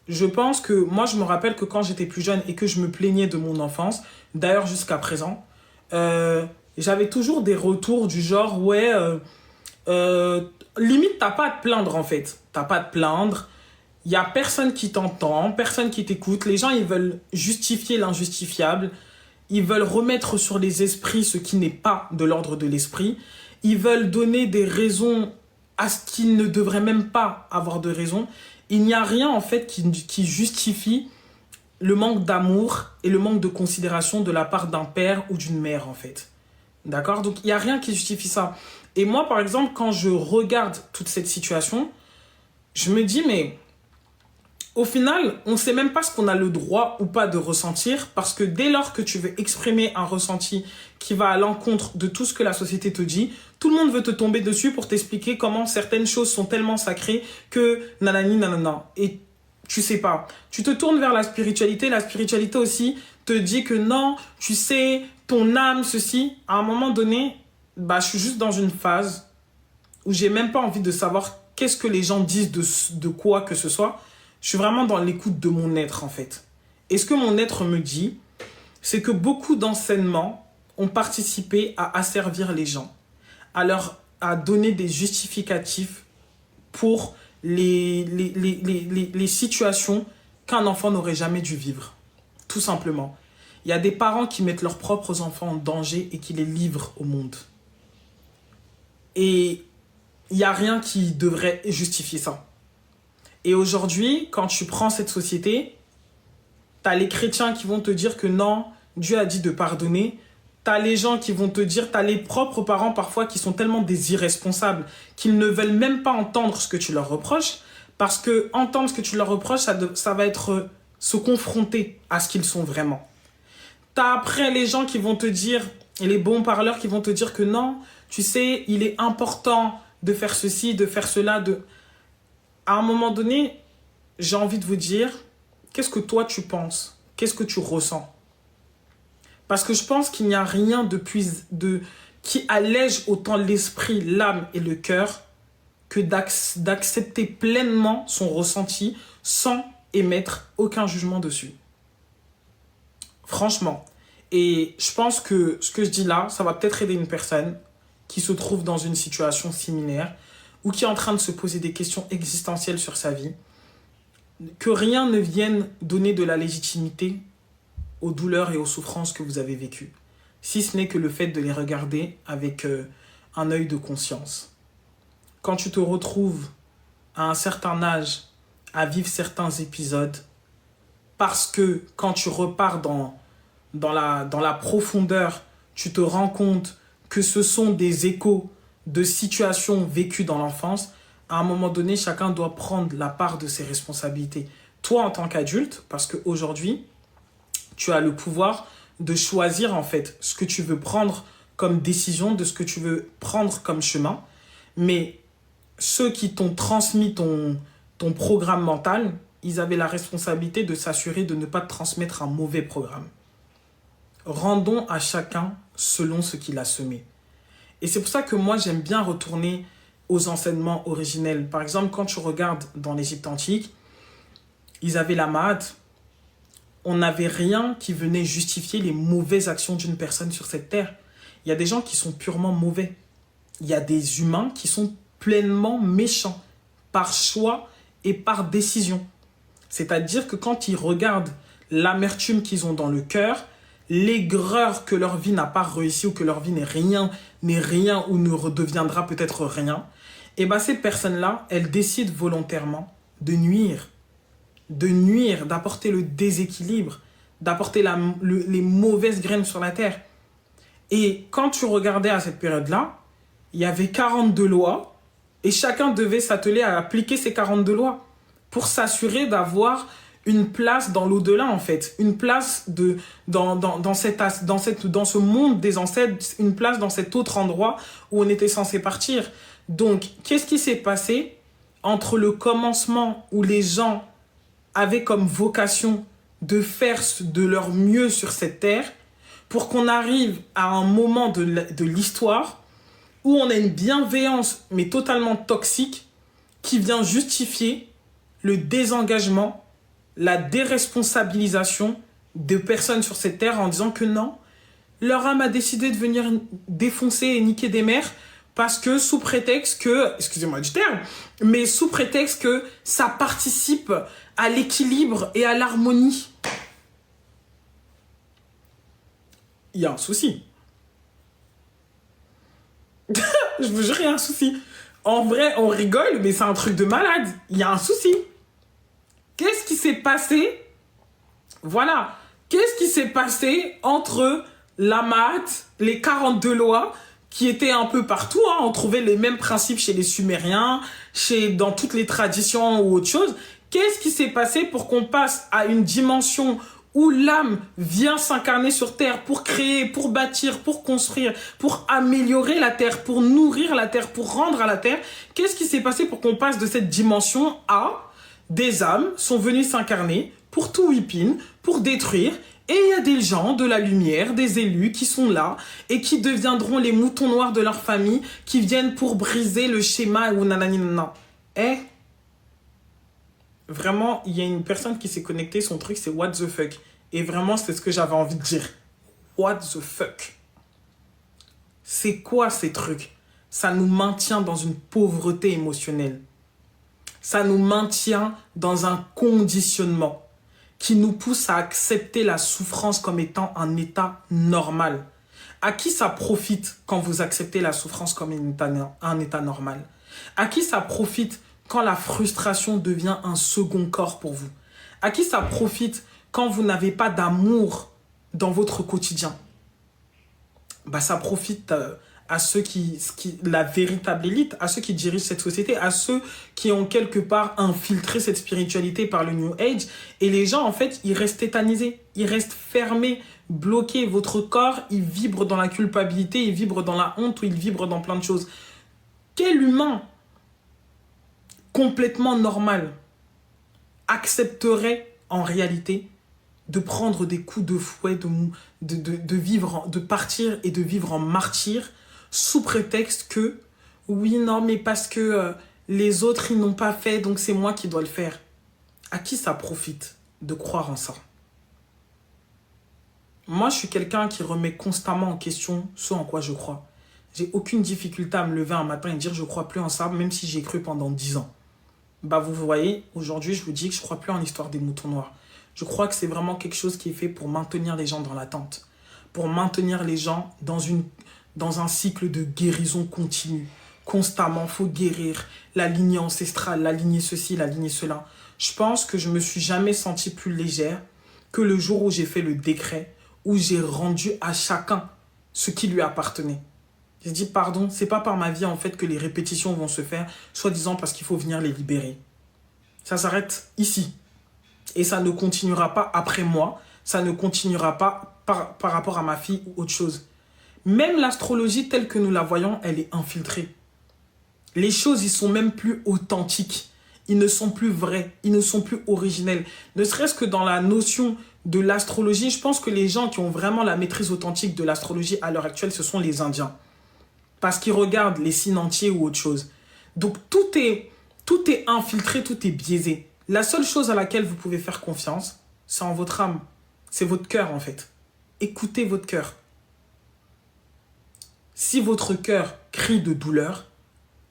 Je pense que moi, je me rappelle que quand j'étais plus jeune et que je me plaignais de mon enfance, d'ailleurs jusqu'à présent, j'avais toujours des retours du genre, ouais, euh, limite, t'as pas à te plaindre en fait. T'as pas à te plaindre. Il y a personne qui t'entend, personne qui t'écoute. Les gens, ils veulent justifier l'injustifiable. Ils veulent remettre sur les esprits ce qui n'est pas de l'ordre de l'esprit. Ils veulent donner des raisons à ce qu'ils ne devraient même pas avoir de raison. Il n'y a rien en fait qui justifie le manque d'amour et le manque de considération de la part d'un père ou d'une mère en fait. D'accord? Donc il n'y a rien qui justifie ça. Et moi par exemple, quand je regarde toute cette situation, je me dis mais au final, on ne sait même pas ce qu'on a le droit ou pas de ressentir parce que dès lors que tu veux exprimer un ressenti qui va à l'encontre de tout ce que la société te dit, tout le monde veut te tomber dessus pour t'expliquer comment certaines choses sont tellement sacrées que nanani nanana. Et tu sais pas. Tu te tournes vers la spiritualité aussi te dit que non, tu sais, ton âme, ceci. À un moment donné, bah, je suis juste dans une phase où j'ai même pas envie de savoir qu'est-ce que les gens disent de quoi que ce soit. Je suis vraiment dans l'écoute de mon être, en fait. Et ce que mon être me dit, c'est que beaucoup d'enseignements ont participé à asservir les gens, à donner des justificatifs pour les situations qu'un enfant n'aurait jamais dû vivre. Tout simplement. Il y a des parents qui mettent leurs propres enfants en danger et qui les livrent au monde. Et il n'y a rien qui devrait justifier ça. Et aujourd'hui, quand tu prends cette société, tu as les chrétiens qui vont te dire que non, Dieu a dit de pardonner. Tu as les gens qui vont te dire, tu as les propres parents parfois qui sont tellement des irresponsables qu'ils ne veulent même pas entendre ce que tu leur reproches. Parce que entendre ce que tu leur reproches, ça va être se confronter à ce qu'ils sont vraiment. Tu as après les gens qui vont te dire, et les bons parleurs qui vont te dire que non, tu sais, il est important de faire ceci, de faire cela, À un moment donné, j'ai envie de vous dire, qu'est-ce que toi tu penses? Qu'est-ce que tu ressens? Parce que je pense qu'il n'y a rien qui allège autant l'esprit, l'âme et le cœur que d'accepter pleinement son ressenti sans émettre aucun jugement dessus. Franchement. Et je pense que ce que je dis là, ça va peut-être aider une personne qui se trouve dans une situation similaire ou qui est en train de se poser des questions existentielles sur sa vie, que rien ne vienne donner de la légitimité aux douleurs et aux souffrances que vous avez vécues, si ce n'est que le fait de les regarder avec un œil de conscience. Quand tu te retrouves à un certain âge à vivre certains épisodes, parce que quand tu repars dans la profondeur, tu te rends compte que ce sont des échos de situations vécues dans l'enfance, à un moment donné, chacun doit prendre la part de ses responsabilités. Toi, en tant qu'adulte, parce qu'aujourd'hui, tu as le pouvoir de choisir en fait ce que tu veux prendre comme décision, de ce que tu veux prendre comme chemin. Mais ceux qui t'ont transmis ton programme mental, ils avaient la responsabilité de s'assurer de ne pas te transmettre un mauvais programme. Rendons à chacun selon ce qu'il a semé. Et c'est pour ça que moi, j'aime bien retourner aux enseignements originels. Par exemple, quand tu regardes dans l'Égypte antique, ils avaient la Mahad. On n'avait rien qui venait justifier les mauvaises actions d'une personne sur cette terre. Il y a des gens qui sont purement mauvais. Il y a des humains qui sont pleinement méchants, par choix et par décision. C'est-à-dire que quand ils regardent l'amertume qu'ils ont dans le cœur, l'aigreur que leur vie n'a pas réussi ou que leur vie n'est rien ou ne redeviendra peut-être rien, et bien ces personnes-là, elles décident volontairement de nuire, d'apporter le déséquilibre, d'apporter les mauvaises graines sur la terre. Et quand tu regardais à cette période-là, il y avait 42 lois et chacun devait s'atteler à appliquer ces 42 lois pour s'assurer d'avoir une place dans l'au-delà, en fait. Une place dans ce monde des ancêtres, une place dans cet autre endroit où on était censé partir. Donc, qu'est-ce qui s'est passé entre le commencement où les gens avaient comme vocation de faire de leur mieux sur cette terre pour qu'on arrive à un moment de l'histoire où on a une bienveillance, mais totalement toxique, qui vient justifier le désengagement la déresponsabilisation de personnes sur cette terre en disant que non, leur âme a décidé de venir défoncer et niquer des mères parce que sous prétexte que, excusez-moi du terme, mais sous prétexte que ça participe à l'équilibre et à l'harmonie. Il y a un souci. Je vous jure, il y a un souci. En vrai, on rigole, mais c'est un truc de malade. Il y a un souci. Qu'est-ce qui s'est passé? Voilà. Qu'est-ce qui s'est passé entre la Maat, les 42 lois, qui étaient un peu partout, hein, on trouvait les mêmes principes chez les Sumériens, dans toutes les traditions ou autre chose. Qu'est-ce qui s'est passé pour qu'on passe à une dimension où l'âme vient s'incarner sur Terre pour créer, pour bâtir, pour construire, pour améliorer la Terre, pour nourrir la Terre, pour rendre à la Terre? Qu'est-ce qui s'est passé pour qu'on passe de cette dimension à des âmes sont venues s'incarner pour tout whipping, pour détruire? Et il y a des gens de la lumière, des élus qui sont là et qui deviendront les moutons noirs de leur famille, qui viennent pour briser le schéma ou nanani nanana. Vraiment, il y a une personne qui s'est connectée, son truc c'est what the fuck. Et vraiment, c'est ce que j'avais envie de dire. What the fuck. C'est quoi ces trucs? Ça nous maintient dans une pauvreté émotionnelle. Ça nous maintient dans un conditionnement qui nous pousse à accepter la souffrance comme étant un état normal. À qui ça profite quand vous acceptez la souffrance comme un état normal? À qui ça profite quand la frustration devient un second corps pour vous? À qui ça profite quand vous n'avez pas d'amour dans votre quotidien? Bah, ça profite à ceux la véritable élite, à ceux qui dirigent cette société, à ceux qui ont quelque part infiltré cette spiritualité par le New Age. Et les gens, en fait, ils restent tétanisés, ils restent fermés, bloqués. Votre corps, il vibre dans la culpabilité, il vibre dans la honte, ou il vibre dans plein de choses. Quel humain complètement normal accepterait en réalité de prendre des coups de fouet, de partir et de vivre en martyr sous prétexte que oui, non, mais parce que les autres, ils n'ont pas fait, donc c'est moi qui dois le faire. À qui ça profite de croire en ça? Moi, je suis quelqu'un qui remet constamment en question ce en quoi je crois. J'ai aucune difficulté à me lever un matin et dire je crois plus en ça, même si j'ai cru pendant 10 ans. Bah, vous voyez, aujourd'hui, je vous dis que je crois plus en l'histoire des moutons noirs. Je crois que c'est vraiment quelque chose qui est fait pour maintenir les gens dans l'attente, pour maintenir les gens dans un cycle de guérison continue. Constamment, il faut guérir la lignée ancestrale, la lignée ceci, la lignée cela. Je pense que je me suis jamais sentie plus légère que le jour où j'ai fait le décret, où j'ai rendu à chacun ce qui lui appartenait. J'ai dit pardon, c'est pas par ma vie en fait que les répétitions vont se faire, soi-disant parce qu'il faut venir les libérer. Ça s'arrête ici. Et ça ne continuera pas après moi, ça ne continuera pas par rapport à ma fille ou autre chose. Même l'astrologie telle que nous la voyons, elle est infiltrée. Les choses, ils sont même plus authentiques. Ils ne sont plus vrais, ils ne sont plus originels. Ne serait-ce que dans la notion de l'astrologie, je pense que les gens qui ont vraiment la maîtrise authentique de l'astrologie à l'heure actuelle, ce sont les Indiens. Parce qu'ils regardent les signes entiers ou autre chose. Donc tout est infiltré, tout est biaisé. La seule chose à laquelle vous pouvez faire confiance, c'est en votre âme. C'est votre cœur en fait. Écoutez votre cœur. Si votre cœur crie de douleur,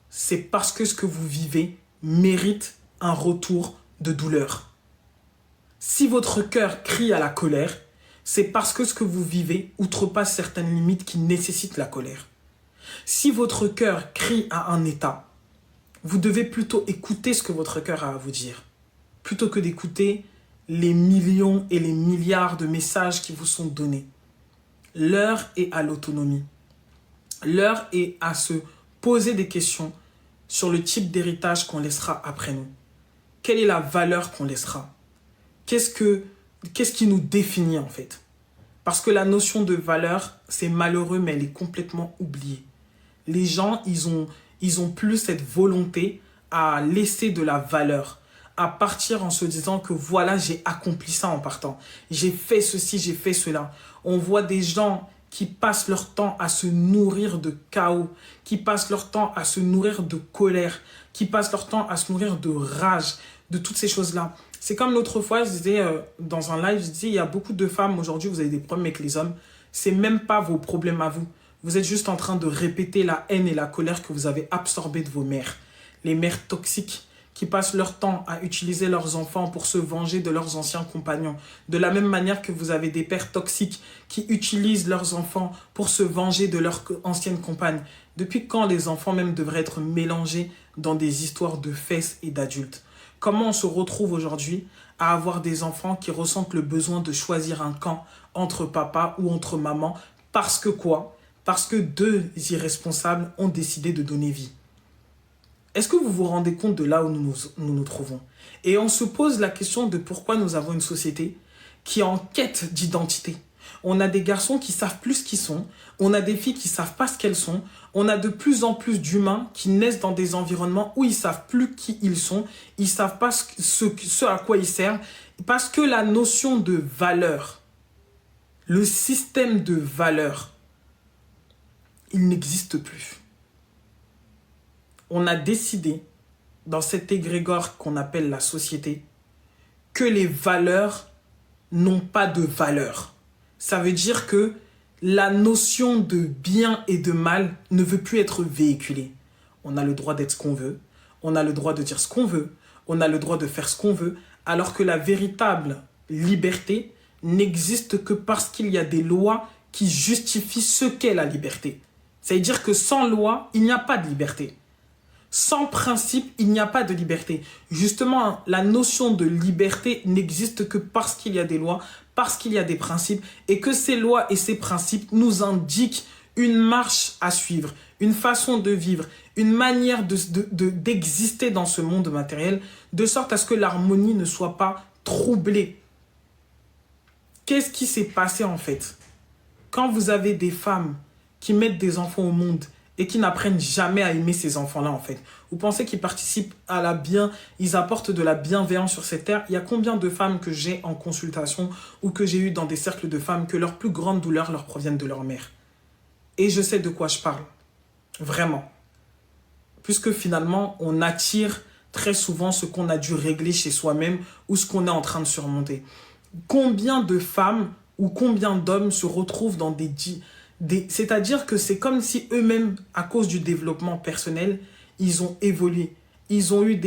c'est parce que ce que vous vivez mérite un retour de douleur. Si votre cœur crie à la colère, c'est parce que ce que vous vivez outrepasse certaines limites qui nécessitent la colère. Si votre cœur crie à un état, vous devez plutôt écouter ce que votre cœur a à vous dire, plutôt que d'écouter les millions et les milliards de messages qui vous sont donnés. L'heure est à l'autonomie. L'heure est à se poser des questions sur le type d'héritage qu'on laissera après nous. Quelle est la valeur qu'on laissera? Qu'est-ce qui nous définit en fait? Parce que la notion de valeur, c'est malheureux, mais elle est complètement oubliée. Les gens, ils ont plus cette volonté à laisser de la valeur, à partir en se disant que voilà, j'ai accompli ça en partant. J'ai fait ceci, j'ai fait cela. On voit des gens qui passent leur temps à se nourrir de chaos, qui passent leur temps à se nourrir de colère, qui passent leur temps à se nourrir de rage, de toutes ces choses-là. C'est comme l'autre fois, je disais dans un live, je disais, il y a beaucoup de femmes aujourd'hui, vous avez des problèmes avec les hommes. C'est même pas vos problèmes à vous. Vous êtes juste en train de répéter la haine et la colère que vous avez absorbée de vos mères. Les mères toxiques qui passent leur temps à utiliser leurs enfants pour se venger de leurs anciens compagnons. De la même manière que vous avez des pères toxiques qui utilisent leurs enfants pour se venger de leurs anciennes compagnes. Depuis quand les enfants même devraient être mélangés dans des histoires de fesses et d'adultes? Comment on se retrouve aujourd'hui à avoir des enfants qui ressentent le besoin de choisir un camp entre papa ou entre maman? Parce que quoi? Parce que deux irresponsables ont décidé de donner vie. Est-ce que vous vous rendez compte de là où nous nous trouvons? Et on se pose la question de pourquoi nous avons une société qui est en quête d'identité. On a des garçons qui savent plus qui sont, on a des filles qui savent pas ce qu'elles sont, on a de plus en plus d'humains qui naissent dans des environnements où ils savent plus qui ils sont, ils savent pas ce à quoi ils servent, parce que la notion de valeur, le système de valeur, il n'existe plus. On a décidé, dans cet égrégore qu'on appelle la société, que les valeurs n'ont pas de valeur. Ça veut dire que la notion de bien et de mal ne veut plus être véhiculée. On a le droit d'être ce qu'on veut, on a le droit de dire ce qu'on veut, on a le droit de faire ce qu'on veut, alors que la véritable liberté n'existe que parce qu'il y a des lois qui justifient ce qu'est la liberté. Ça veut dire que sans loi, il n'y a pas de liberté. Sans principe, il n'y a pas de liberté. Justement, la notion de liberté n'existe que parce qu'il y a des lois, parce qu'il y a des principes, et que ces lois et ces principes nous indiquent une marche à suivre, une façon de vivre, une manière d'exister dans ce monde matériel, de sorte à ce que l'harmonie ne soit pas troublée. Qu'est-ce qui s'est passé en fait? Quand vous avez des femmes qui mettent des enfants au monde et qui n'apprennent jamais à aimer ces enfants-là, en fait. Vous pensez qu'ils participent à ils apportent de la bienveillance sur cette terre? Il y a combien de femmes que j'ai en consultation ou que j'ai eu dans des cercles de femmes que leurs plus grandes douleurs leur proviennent de leur mère? Et je sais de quoi je parle. Vraiment. Puisque finalement, on attire très souvent ce qu'on a dû régler chez soi-même ou ce qu'on est en train de surmonter. Combien de femmes ou combien d'hommes se retrouvent dans c'est-à-dire que c'est comme si eux-mêmes, à cause du développement personnel, ils ont évolué. Ils ont eu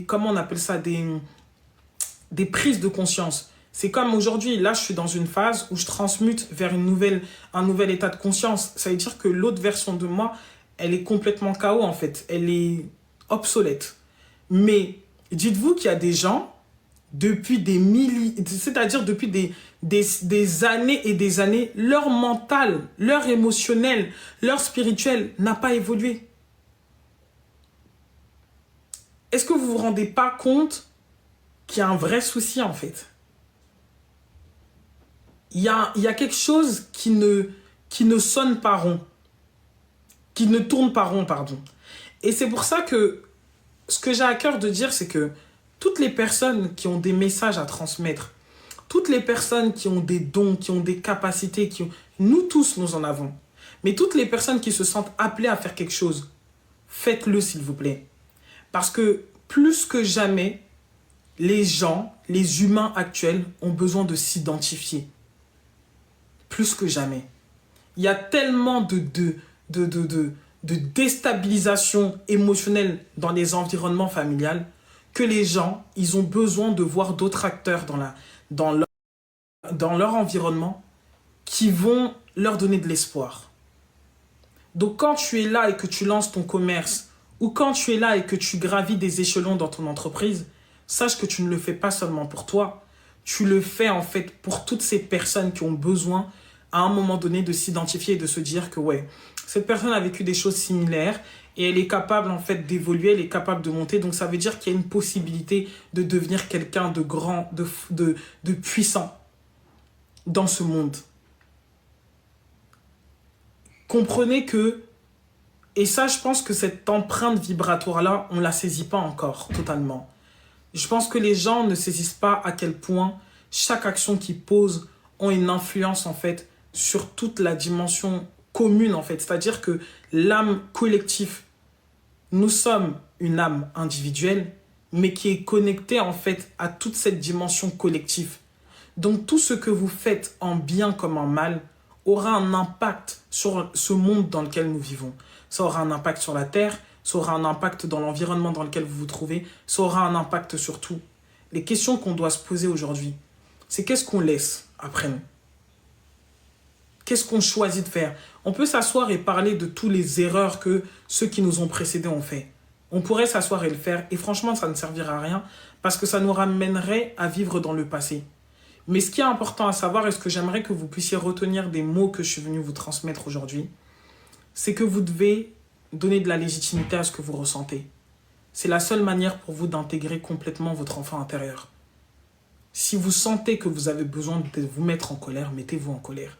comment on appelle ça, des prises de conscience. C'est comme aujourd'hui, là, je suis dans une phase où je transmute vers un nouvel état de conscience. Ça veut dire que l'autre version de moi, elle est complètement KO, en fait. Elle est obsolète. Mais dites-vous qu'il y a des gens, depuis c'est-à-dire depuis des années et des années, leur mental, leur émotionnel, leur spirituel n'a pas évolué. Est-ce que vous vous rendez pas compte qu'il y a un vrai souci en fait? Il y a quelque chose qui ne sonne pas rond, qui ne tourne pas rond, pardon. Et c'est pour ça que ce que j'ai à cœur de dire, c'est que toutes les personnes qui ont des messages à transmettre, toutes les personnes qui ont des dons, qui ont des capacités, nous tous, nous en avons. Mais toutes les personnes qui se sentent appelées à faire quelque chose, faites-le s'il vous plaît. Parce que plus que jamais, les gens, les humains actuels ont besoin de s'identifier. Plus que jamais. Il y a tellement de déstabilisation émotionnelle dans les environnements familiales que les gens, ils ont besoin de voir d'autres acteurs dans leur environnement qui vont leur donner de l'espoir. Donc quand tu es là et que tu lances ton commerce, ou quand tu es là et que tu gravis des échelons dans ton entreprise, sache que tu ne le fais pas seulement pour toi, tu le fais en fait pour toutes ces personnes qui ont besoin à un moment donné de s'identifier et de se dire que ouais, cette personne a vécu des choses similaires et elle est capable en fait d'évoluer, elle est capable de monter. Donc ça veut dire qu'il y a une possibilité de devenir quelqu'un de grand, de puissant dans ce monde. Comprenez que, et ça je pense que cette empreinte vibratoire-là, on ne la saisit pas encore totalement. Je pense que les gens ne saisissent pas à quel point chaque action qu'ils posent ont une influence en fait sur toute la dimension commune en fait. C'est-à-dire que l'âme collective, nous sommes une âme individuelle, mais qui est connecté en fait à toute cette dimension collective. Donc tout ce que vous faites en bien comme en mal aura un impact sur ce monde dans lequel nous vivons. Ça aura un impact sur la Terre, ça aura un impact dans l'environnement dans lequel vous vous trouvez, ça aura un impact sur tout. Les questions qu'on doit se poser aujourd'hui, c'est qu'est-ce qu'on laisse après nous? Qu'est-ce qu'on choisit de faire? On peut s'asseoir et parler de toutes les erreurs que ceux qui nous ont précédés ont fait. On pourrait s'asseoir et le faire, et franchement, ça ne servira à rien, parce que ça nous ramènerait à vivre dans le passé. Mais ce qui est important à savoir, et ce que j'aimerais que vous puissiez retenir des mots que je suis venu vous transmettre aujourd'hui, c'est que vous devez donner de la légitimité à ce que vous ressentez. C'est la seule manière pour vous d'intégrer complètement votre enfant intérieur. Si vous sentez que vous avez besoin de vous mettre en colère, mettez-vous en colère.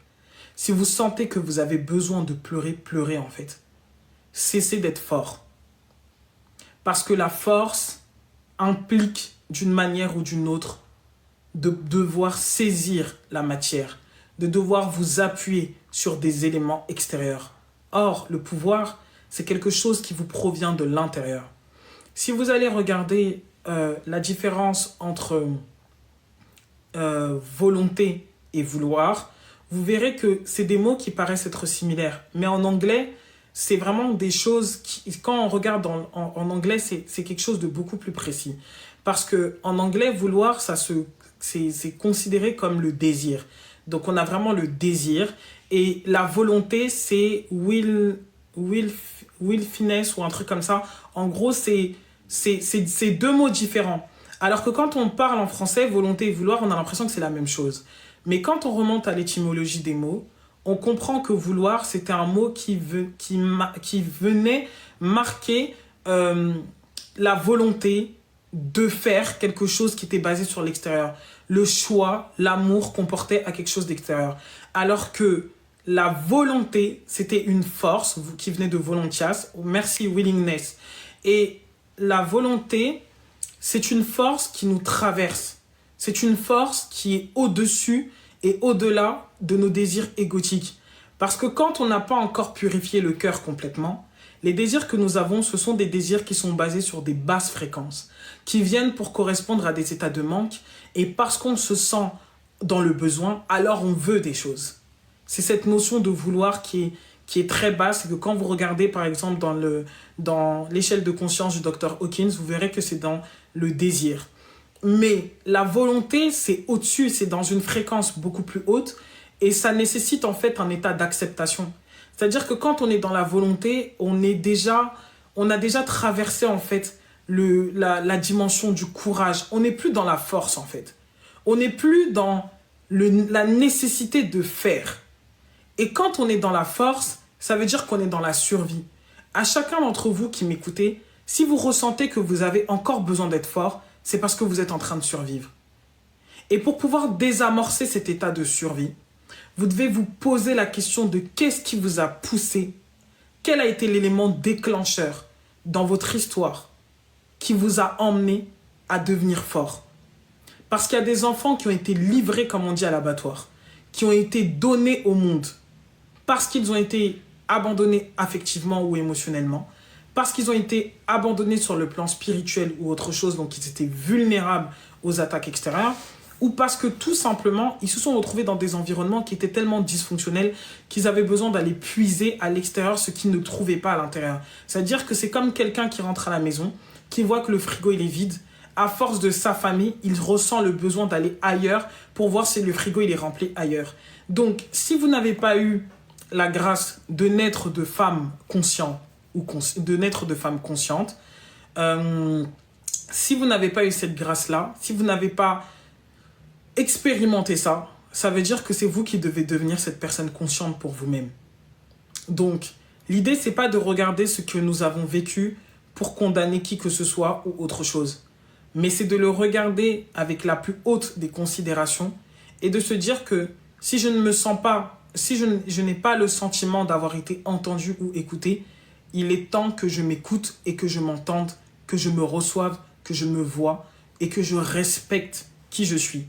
Si vous sentez que vous avez besoin de pleurer, pleurez en fait. Cessez d'être fort. Parce que la force implique d'une manière ou d'une autre de devoir saisir la matière, de devoir vous appuyer sur des éléments extérieurs. Or, le pouvoir, c'est quelque chose qui vous provient de l'intérieur. Si vous allez regarder la différence entre volonté et vouloir, vous verrez que c'est des mots qui paraissent être similaires. Mais en anglais, c'est vraiment des choses qui, quand on regarde en anglais, c'est quelque chose de beaucoup plus précis. Parce qu'en anglais, vouloir, c'est considéré comme le désir. Donc, on a vraiment le désir. Et la volonté, c'est willfulness ou un truc comme ça. En gros, c'est deux mots différents. Alors que quand on parle en français, volonté et vouloir, on a l'impression que c'est la même chose. Mais quand on remonte à l'étymologie des mots, on comprend que vouloir, c'était un mot qui venait marquer la volonté de faire quelque chose qui était basé sur l'extérieur. Le choix, l'amour qu'on portait à quelque chose d'extérieur. Alors que la volonté, c'était une force qui venait de voluntas, merci, willingness. Et la volonté, c'est une force qui nous traverse. C'est une force qui est au-dessus et au-delà de nos désirs égotiques. Parce que quand on n'a pas encore purifié le cœur complètement, les désirs que nous avons, ce sont des désirs qui sont basés sur des basses fréquences, qui viennent pour correspondre à des états de manque, et parce qu'on se sent dans le besoin, alors on veut des choses. C'est cette notion de vouloir qui est très basse, et que quand vous regardez par exemple dans l'échelle de conscience du Dr Hawkins, vous verrez que c'est dans le désir. Mais la volonté, c'est au-dessus, c'est dans une fréquence beaucoup plus haute, et ça nécessite en fait un état d'acceptation. C'est-à-dire que quand on est dans la volonté, on a déjà traversé en fait la dimension du courage. On n'est plus dans la force en fait. On n'est plus dans la nécessité de faire. Et quand on est dans la force, ça veut dire qu'on est dans la survie. À chacun d'entre vous qui m'écoutez, si vous ressentez que vous avez encore besoin d'être fort, c'est parce que vous êtes en train de survivre. Et pour pouvoir désamorcer cet état de survie, vous devez vous poser la question de qu'est-ce qui vous a poussé, quel a été l'élément déclencheur dans votre histoire qui vous a emmené à devenir fort. Parce qu'il y a des enfants qui ont été livrés, comme on dit, à l'abattoir, qui ont été donnés au monde parce qu'ils ont été abandonnés affectivement ou émotionnellement, parce qu'ils ont été abandonnés sur le plan spirituel ou autre chose, donc ils étaient vulnérables aux attaques extérieures, ou parce que tout simplement, ils se sont retrouvés dans des environnements qui étaient tellement dysfonctionnels qu'ils avaient besoin d'aller puiser à l'extérieur ce qu'ils ne trouvaient pas à l'intérieur. C'est-à-dire que c'est comme quelqu'un qui rentre à la maison, qui voit que le frigo il est vide. À force de sa famille, il ressent le besoin d'aller ailleurs pour voir si le frigo il est rempli ailleurs. Donc, si vous n'avez pas eu la grâce de naître de femmes conscientes ou de naître de femmes conscientes, si vous n'avez pas eu cette grâce-là, si vous n'avez pas expérimenté ça, ça veut dire que c'est vous qui devez devenir cette personne consciente pour vous-même. Donc, l'idée, c'est pas de regarder ce que nous avons vécu pour condamner qui que ce soit ou autre chose. Mais c'est de le regarder avec la plus haute des considérations et de se dire que si je ne me sens pas, si je n'ai pas le sentiment d'avoir été entendu ou écouté, il est temps que je m'écoute et que je m'entende, que je me reçoive, que je me vois et que je respecte qui je suis.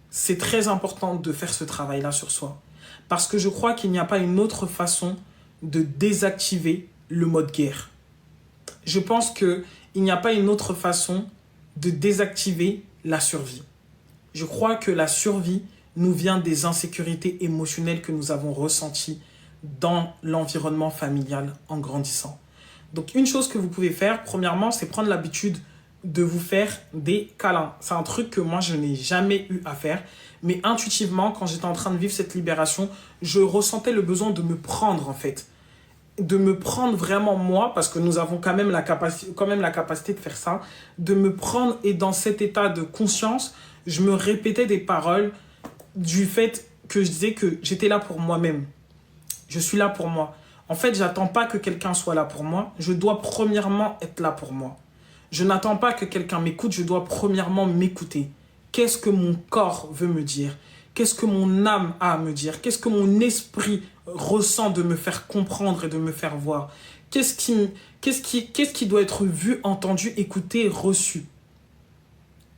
C'est très important de faire ce travail-là sur soi. Parce que je crois qu'il n'y a pas une autre façon de désactiver le mode guerre. Je pense qu'il il n'y a pas une autre façon de désactiver la survie. Je crois que la survie nous vient des insécurités émotionnelles que nous avons ressenties dans l'environnement familial en grandissant. Donc, une chose que vous pouvez faire, premièrement, c'est prendre l'habitude de vous faire des câlins. C'est un truc que moi, je n'ai jamais eu à faire. Mais intuitivement, quand j'étais en train de vivre cette libération, je ressentais le besoin de me prendre, en fait. De me prendre vraiment moi, parce que nous avons quand même la capacité de faire ça, de me prendre, et dans cet état de conscience, je me répétais des paroles du fait que je disais que j'étais là pour moi-même. Je suis là pour moi. En fait, j'attends pas que quelqu'un soit là pour moi. Je dois premièrement être là pour moi. Je n'attends pas que quelqu'un m'écoute. Je dois premièrement m'écouter. Qu'est-ce que mon corps veut me dire? Qu'est-ce que mon âme a à me dire? Qu'est-ce que mon esprit ressent de me faire comprendre et de me faire voir? Qu'est-ce qui doit être vu, entendu, écouté, reçu?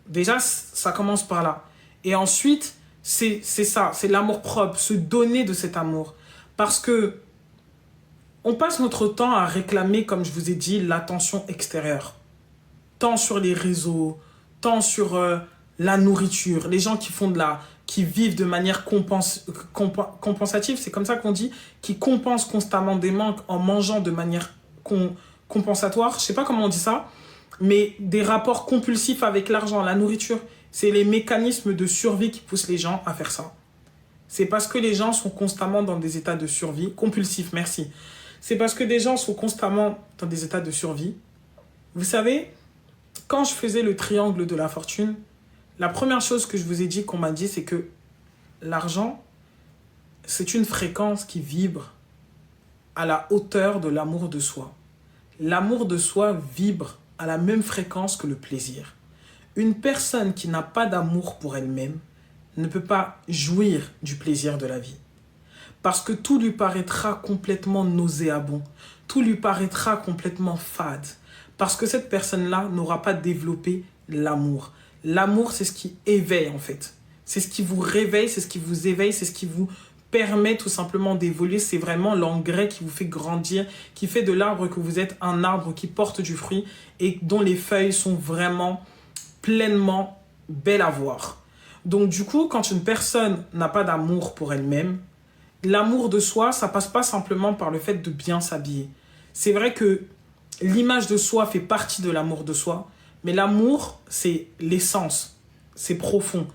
Déjà, ça commence par là. Et ensuite, c'est ça, c'est l'amour-propre, se donner de cet amour. Parce que on passe notre temps à réclamer, comme je vous ai dit, l'attention extérieure. Tant sur les réseaux, tant sur la nourriture. Les gens qui vivent de manière compensative, c'est comme ça qu'on dit, qui compensent constamment des manques en mangeant de manière compensatoire. Je ne sais pas comment on dit ça, mais des rapports compulsifs avec l'argent, la nourriture. C'est les mécanismes de survie qui poussent les gens à faire ça. C'est parce que les gens sont constamment dans des états de survie. Compulsifs, merci. C'est parce que des gens sont constamment dans des états de survie. Vous savez, quand je faisais le triangle de la fortune, la première chose que je vous ai dit, qu'on m'a dit, c'est que l'argent, c'est une fréquence qui vibre à la hauteur de l'amour de soi. L'amour de soi vibre à la même fréquence que le plaisir. Une personne qui n'a pas d'amour pour elle-même ne peut pas jouir du plaisir de la vie. Parce que tout lui paraîtra complètement nauséabond. Tout lui paraîtra complètement fade. Parce que cette personne-là n'aura pas développé l'amour. L'amour, c'est ce qui éveille en fait. C'est ce qui vous réveille, c'est ce qui vous éveille, c'est ce qui vous permet tout simplement d'évoluer. C'est vraiment l'engrais qui vous fait grandir, qui fait de l'arbre que vous êtes un arbre qui porte du fruit et dont les feuilles sont vraiment pleinement belles à voir. Donc du coup, quand une personne n'a pas d'amour pour elle-même, l'amour de soi, ça passe pas simplement par le fait de bien s'habiller. C'est vrai que l'image de soi fait partie de l'amour de soi, mais l'amour, c'est l'essence, c'est profond.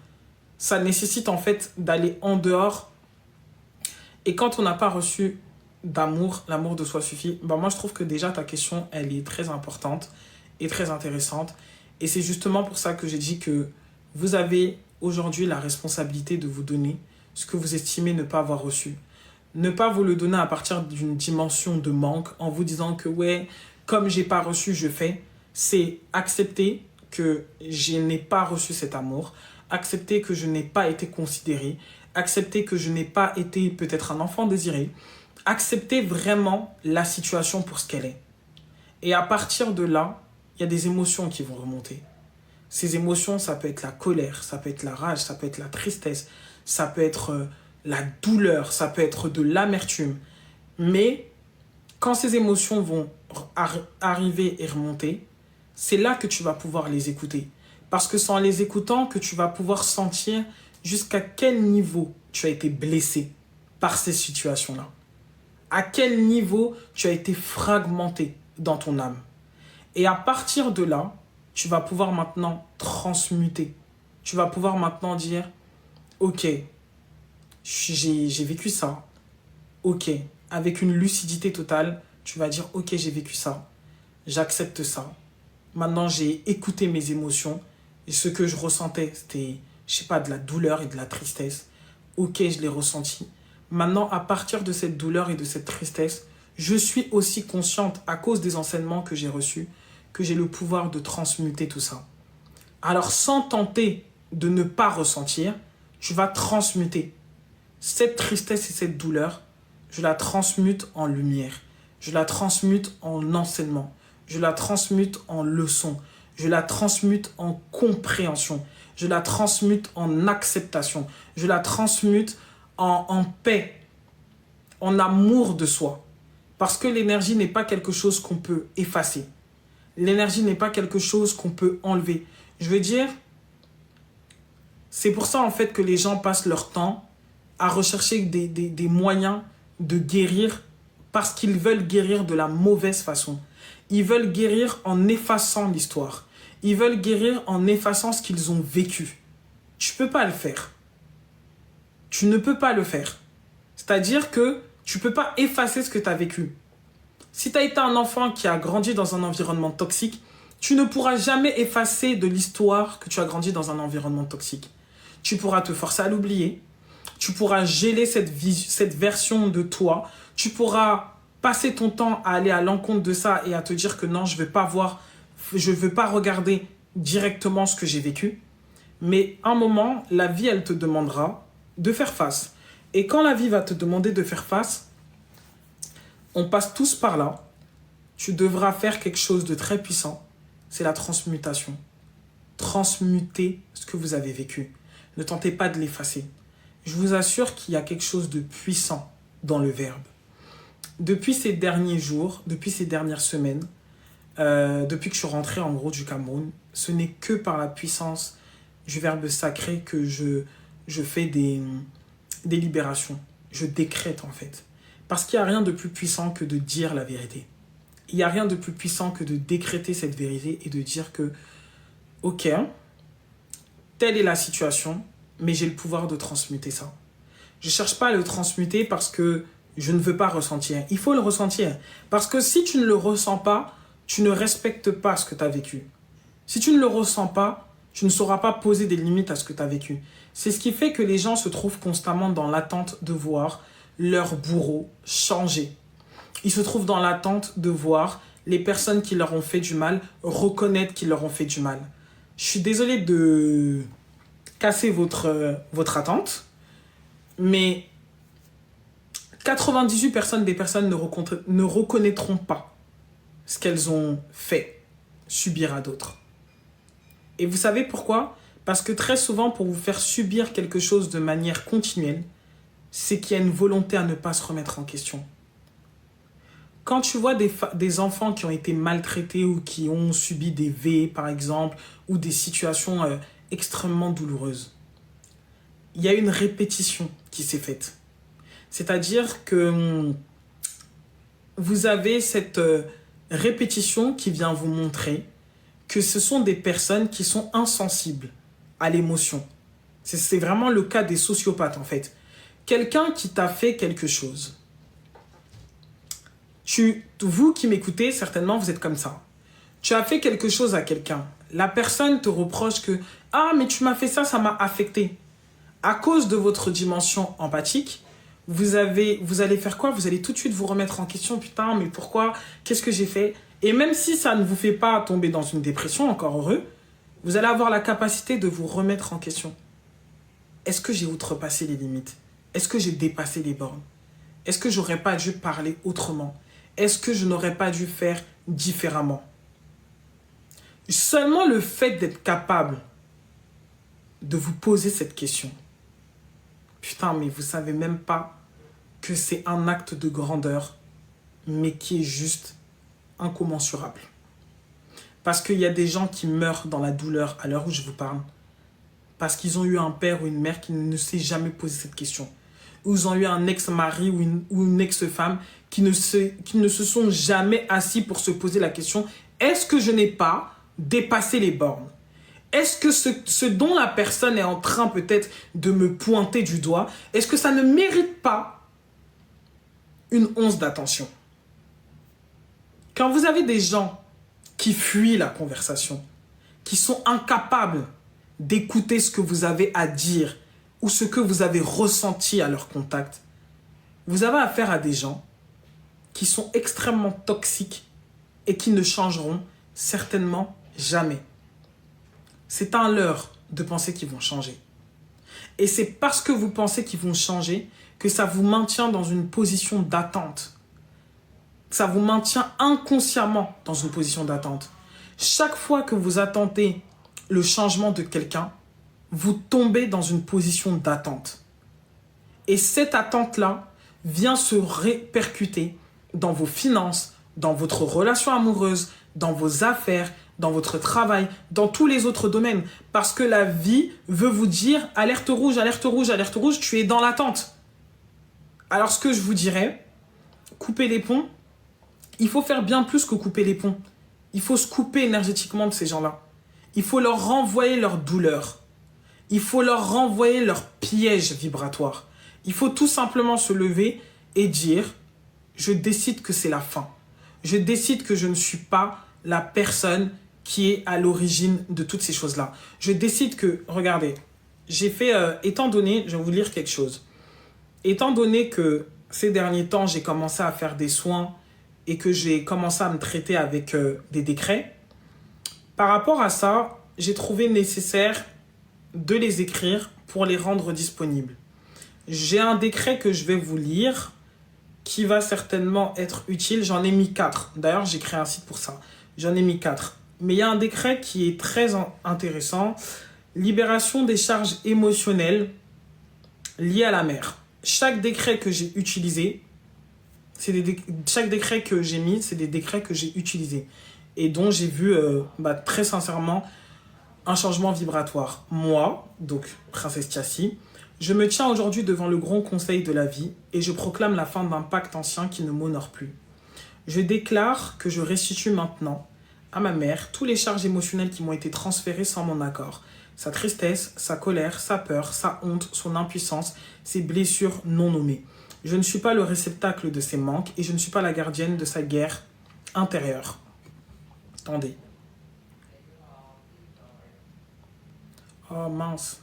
Ça nécessite en fait d'aller en dehors. Et quand on n'a pas reçu d'amour, l'amour de soi suffit. Ben moi, je trouve que déjà ta question, elle est très importante et très intéressante. Et c'est justement pour ça que j'ai dit que vous avez aujourd'hui la responsabilité de vous donner ce que vous estimez ne pas avoir reçu. Ne pas vous le donner à partir d'une dimension de manque en vous disant que ouais, comme j'ai pas reçu, je fais. C'est accepter que je n'ai pas reçu cet amour, accepter que je n'ai pas été considéré, accepter que je n'ai pas été peut-être un enfant désiré, accepter vraiment la situation pour ce qu'elle est. Et à partir de là, il y a des émotions qui vont remonter. Ces émotions, ça peut être la colère, ça peut être la rage, ça peut être la tristesse, ça peut être la douleur, ça peut être de l'amertume. Mais quand ces émotions vont arriver et remonter, c'est là que tu vas pouvoir les écouter. Parce que c'est en les écoutant que tu vas pouvoir sentir jusqu'à quel niveau tu as été blessé par ces situations-là. À quel niveau tu as été fragmenté dans ton âme. Et à partir de là, tu vas pouvoir maintenant transmuter. Tu vas pouvoir maintenant dire, ok, j'ai vécu ça. Ok, avec une lucidité totale, tu vas dire, ok, j'ai vécu ça. J'accepte ça. Maintenant, j'ai écouté mes émotions. Et ce que je ressentais, c'était, je sais pas, de la douleur et de la tristesse. Ok, je l'ai ressenti. Maintenant, à partir de cette douleur et de cette tristesse, je suis aussi consciente, à cause des enseignements que j'ai reçus, que j'ai le pouvoir de transmuter tout ça. Alors, sans tenter de ne pas ressentir, tu vas transmuter. Cette tristesse et cette douleur, je la transmute en lumière. Je la transmute en enseignement. Je la transmute en leçon. Je la transmute en compréhension. Je la transmute en acceptation. Je la transmute en paix, en amour de soi. Parce que l'énergie n'est pas quelque chose qu'on peut effacer. L'énergie n'est pas quelque chose qu'on peut enlever. Je veux dire, c'est pour ça en fait que les gens passent leur temps à rechercher des moyens de guérir parce qu'ils veulent guérir de la mauvaise façon. Ils veulent guérir en effaçant l'histoire. Ils veulent guérir en effaçant ce qu'ils ont vécu. Tu ne peux pas le faire. Tu ne peux pas le faire. C'est-à-dire que tu ne peux pas effacer ce que tu as vécu. Si tu as été un enfant qui a grandi dans un environnement toxique, tu ne pourras jamais effacer de l'histoire que tu as grandi dans un environnement toxique. Tu pourras te forcer à l'oublier. Tu pourras geler cette version de toi. Tu pourras passer ton temps à aller à l'encontre de ça et à te dire que non, je ne veux pas regarder directement ce que j'ai vécu. Mais à un moment, la vie, elle te demandera de faire face. Et quand la vie va te demander de faire face, on passe tous par là. Tu devras faire quelque chose de très puissant. C'est la transmutation. Transmuter ce que vous avez vécu. Ne tentez pas de l'effacer. Je vous assure qu'il y a quelque chose de puissant dans le verbe. Depuis ces derniers jours, depuis ces dernières semaines, depuis que je suis rentré en gros du Cameroun, ce n'est que par la puissance du verbe sacré que je fais des libérations. Je décrète en fait. Parce qu'il n'y a rien de plus puissant que de dire la vérité. Il n'y a rien de plus puissant que de décréter cette vérité et de dire que, ok, telle est la situation, mais j'ai le pouvoir de transmuter ça. Je ne cherche pas à le transmuter parce que je ne veux pas ressentir. Il faut le ressentir. Parce que si tu ne le ressens pas, tu ne respectes pas ce que tu as vécu. Si tu ne le ressens pas, tu ne sauras pas poser des limites à ce que tu as vécu. C'est ce qui fait que les gens se trouvent constamment dans l'attente de voir leur bourreau changer. Ils se trouvent dans l'attente de voir les personnes qui leur ont fait du mal reconnaître qu'ils leur ont fait du mal. Je suis désolé de casser votre attente, mais 98% des personnes ne reconnaîtront pas ce qu'elles ont fait subir à d'autres. Et vous savez pourquoi? Parce que très souvent, pour vous faire subir quelque chose de manière continuelle, c'est qu'il y a une volonté à ne pas se remettre en question. Quand tu vois des enfants qui ont été maltraités ou qui ont subi des V, par exemple, ou des situations extrêmement douloureuses, il y a une répétition qui s'est faite. C'est-à-dire que vous avez cette répétition qui vient vous montrer que ce sont des personnes qui sont insensibles à l'émotion. C'est vraiment le cas des sociopathes, en fait. Quelqu'un qui t'a fait quelque chose. Vous qui m'écoutez, certainement, vous êtes comme ça. Tu as fait quelque chose à quelqu'un. La personne te reproche que « Ah, mais tu m'as fait ça, ça m'a affecté. » À cause de votre dimension empathique, vous allez faire quoi? Vous allez tout de suite vous remettre en question. « Putain, mais pourquoi? Qu'est-ce que j'ai fait ?» Et même si ça ne vous fait pas tomber dans une dépression, encore heureux, vous allez avoir la capacité de vous remettre en question. Est-ce que j'ai outrepassé les limites? Est-ce que j'ai dépassé les bornes? Est-ce que j'aurais pas dû parler autrement? Est-ce que je n'aurais pas dû faire différemment? Seulement le fait d'être capable de vous poser cette question. Putain, mais vous savez même pas que c'est un acte de grandeur, mais qui est juste incommensurable. Parce qu'il y a des gens qui meurent dans la douleur à l'heure où je vous parle. Parce qu'ils ont eu un père ou une mère qui ne s'est jamais posé cette question. Ou ils ont eu un ex-mari ou une ex-femme qui ne se sont jamais assis pour se poser la question: est-ce que je n'ai pas dépassé les bornes? Est-ce que ce dont la personne est en train peut-être de me pointer du doigt, est-ce que ça ne mérite pas une once d'attention? Quand vous avez des gens qui fuient la conversation, qui sont incapables d'écouter ce que vous avez à dire ou ce que vous avez ressenti à leur contact, vous avez affaire à des gens qui sont extrêmement toxiques et qui ne changeront certainement jamais. C'est un leurre de penser qu'ils vont changer. Et c'est parce que vous pensez qu'ils vont changer que ça vous maintient dans une position d'attente. Ça vous maintient inconsciemment dans une position d'attente. Chaque fois que vous attendez le changement de quelqu'un, vous tombez dans une position d'attente. Et cette attente-là vient se répercuter dans vos finances, dans votre relation amoureuse, dans vos affaires, dans votre travail, dans tous les autres domaines. Parce que la vie veut vous dire alerte rouge, alerte rouge, alerte rouge, tu es dans l'attente. Alors ce que je vous dirais, couper les ponts, il faut faire bien plus que couper les ponts. Il faut se couper énergétiquement de ces gens-là. Il faut leur renvoyer leur douleur. Il faut leur renvoyer leur piège vibratoire. Il faut tout simplement se lever et dire « Je décide que c'est la fin. Je décide que je ne suis pas la personne qui est à l'origine de toutes ces choses-là. Je décide que, regardez, j'ai fait, étant donné, je vais vous lire quelque chose. Étant donné que ces derniers temps, j'ai commencé à faire des soins et que j'ai commencé à me traiter avec des décrets, par rapport à ça, j'ai trouvé nécessaire de les écrire pour les rendre disponibles. J'ai un décret que je vais vous lire qui va certainement être utile. J'en ai mis 4. D'ailleurs, j'ai créé un site pour ça. J'en ai mis 4. Mais il y a un décret qui est très intéressant. Libération des charges émotionnelles liées à la mer. Chaque décret que j'ai utilisé, chaque décret que j'ai mis, c'est des décrets que j'ai utilisés et dont j'ai vu très sincèrement un changement vibratoire. Moi, donc Princesse Tiassi, je me tiens aujourd'hui devant le grand conseil de la vie et je proclame la fin d'un pacte ancien qui ne m'honore plus. Je déclare que je restitue maintenant à ma mère tous les charges émotionnelles qui m'ont été transférées sans mon accord. Sa tristesse, sa colère, sa peur, sa honte, son impuissance, ses blessures non nommées. Je ne suis pas le réceptacle de ses manques et je ne suis pas la gardienne de sa guerre intérieure. Attendez. Oh mince.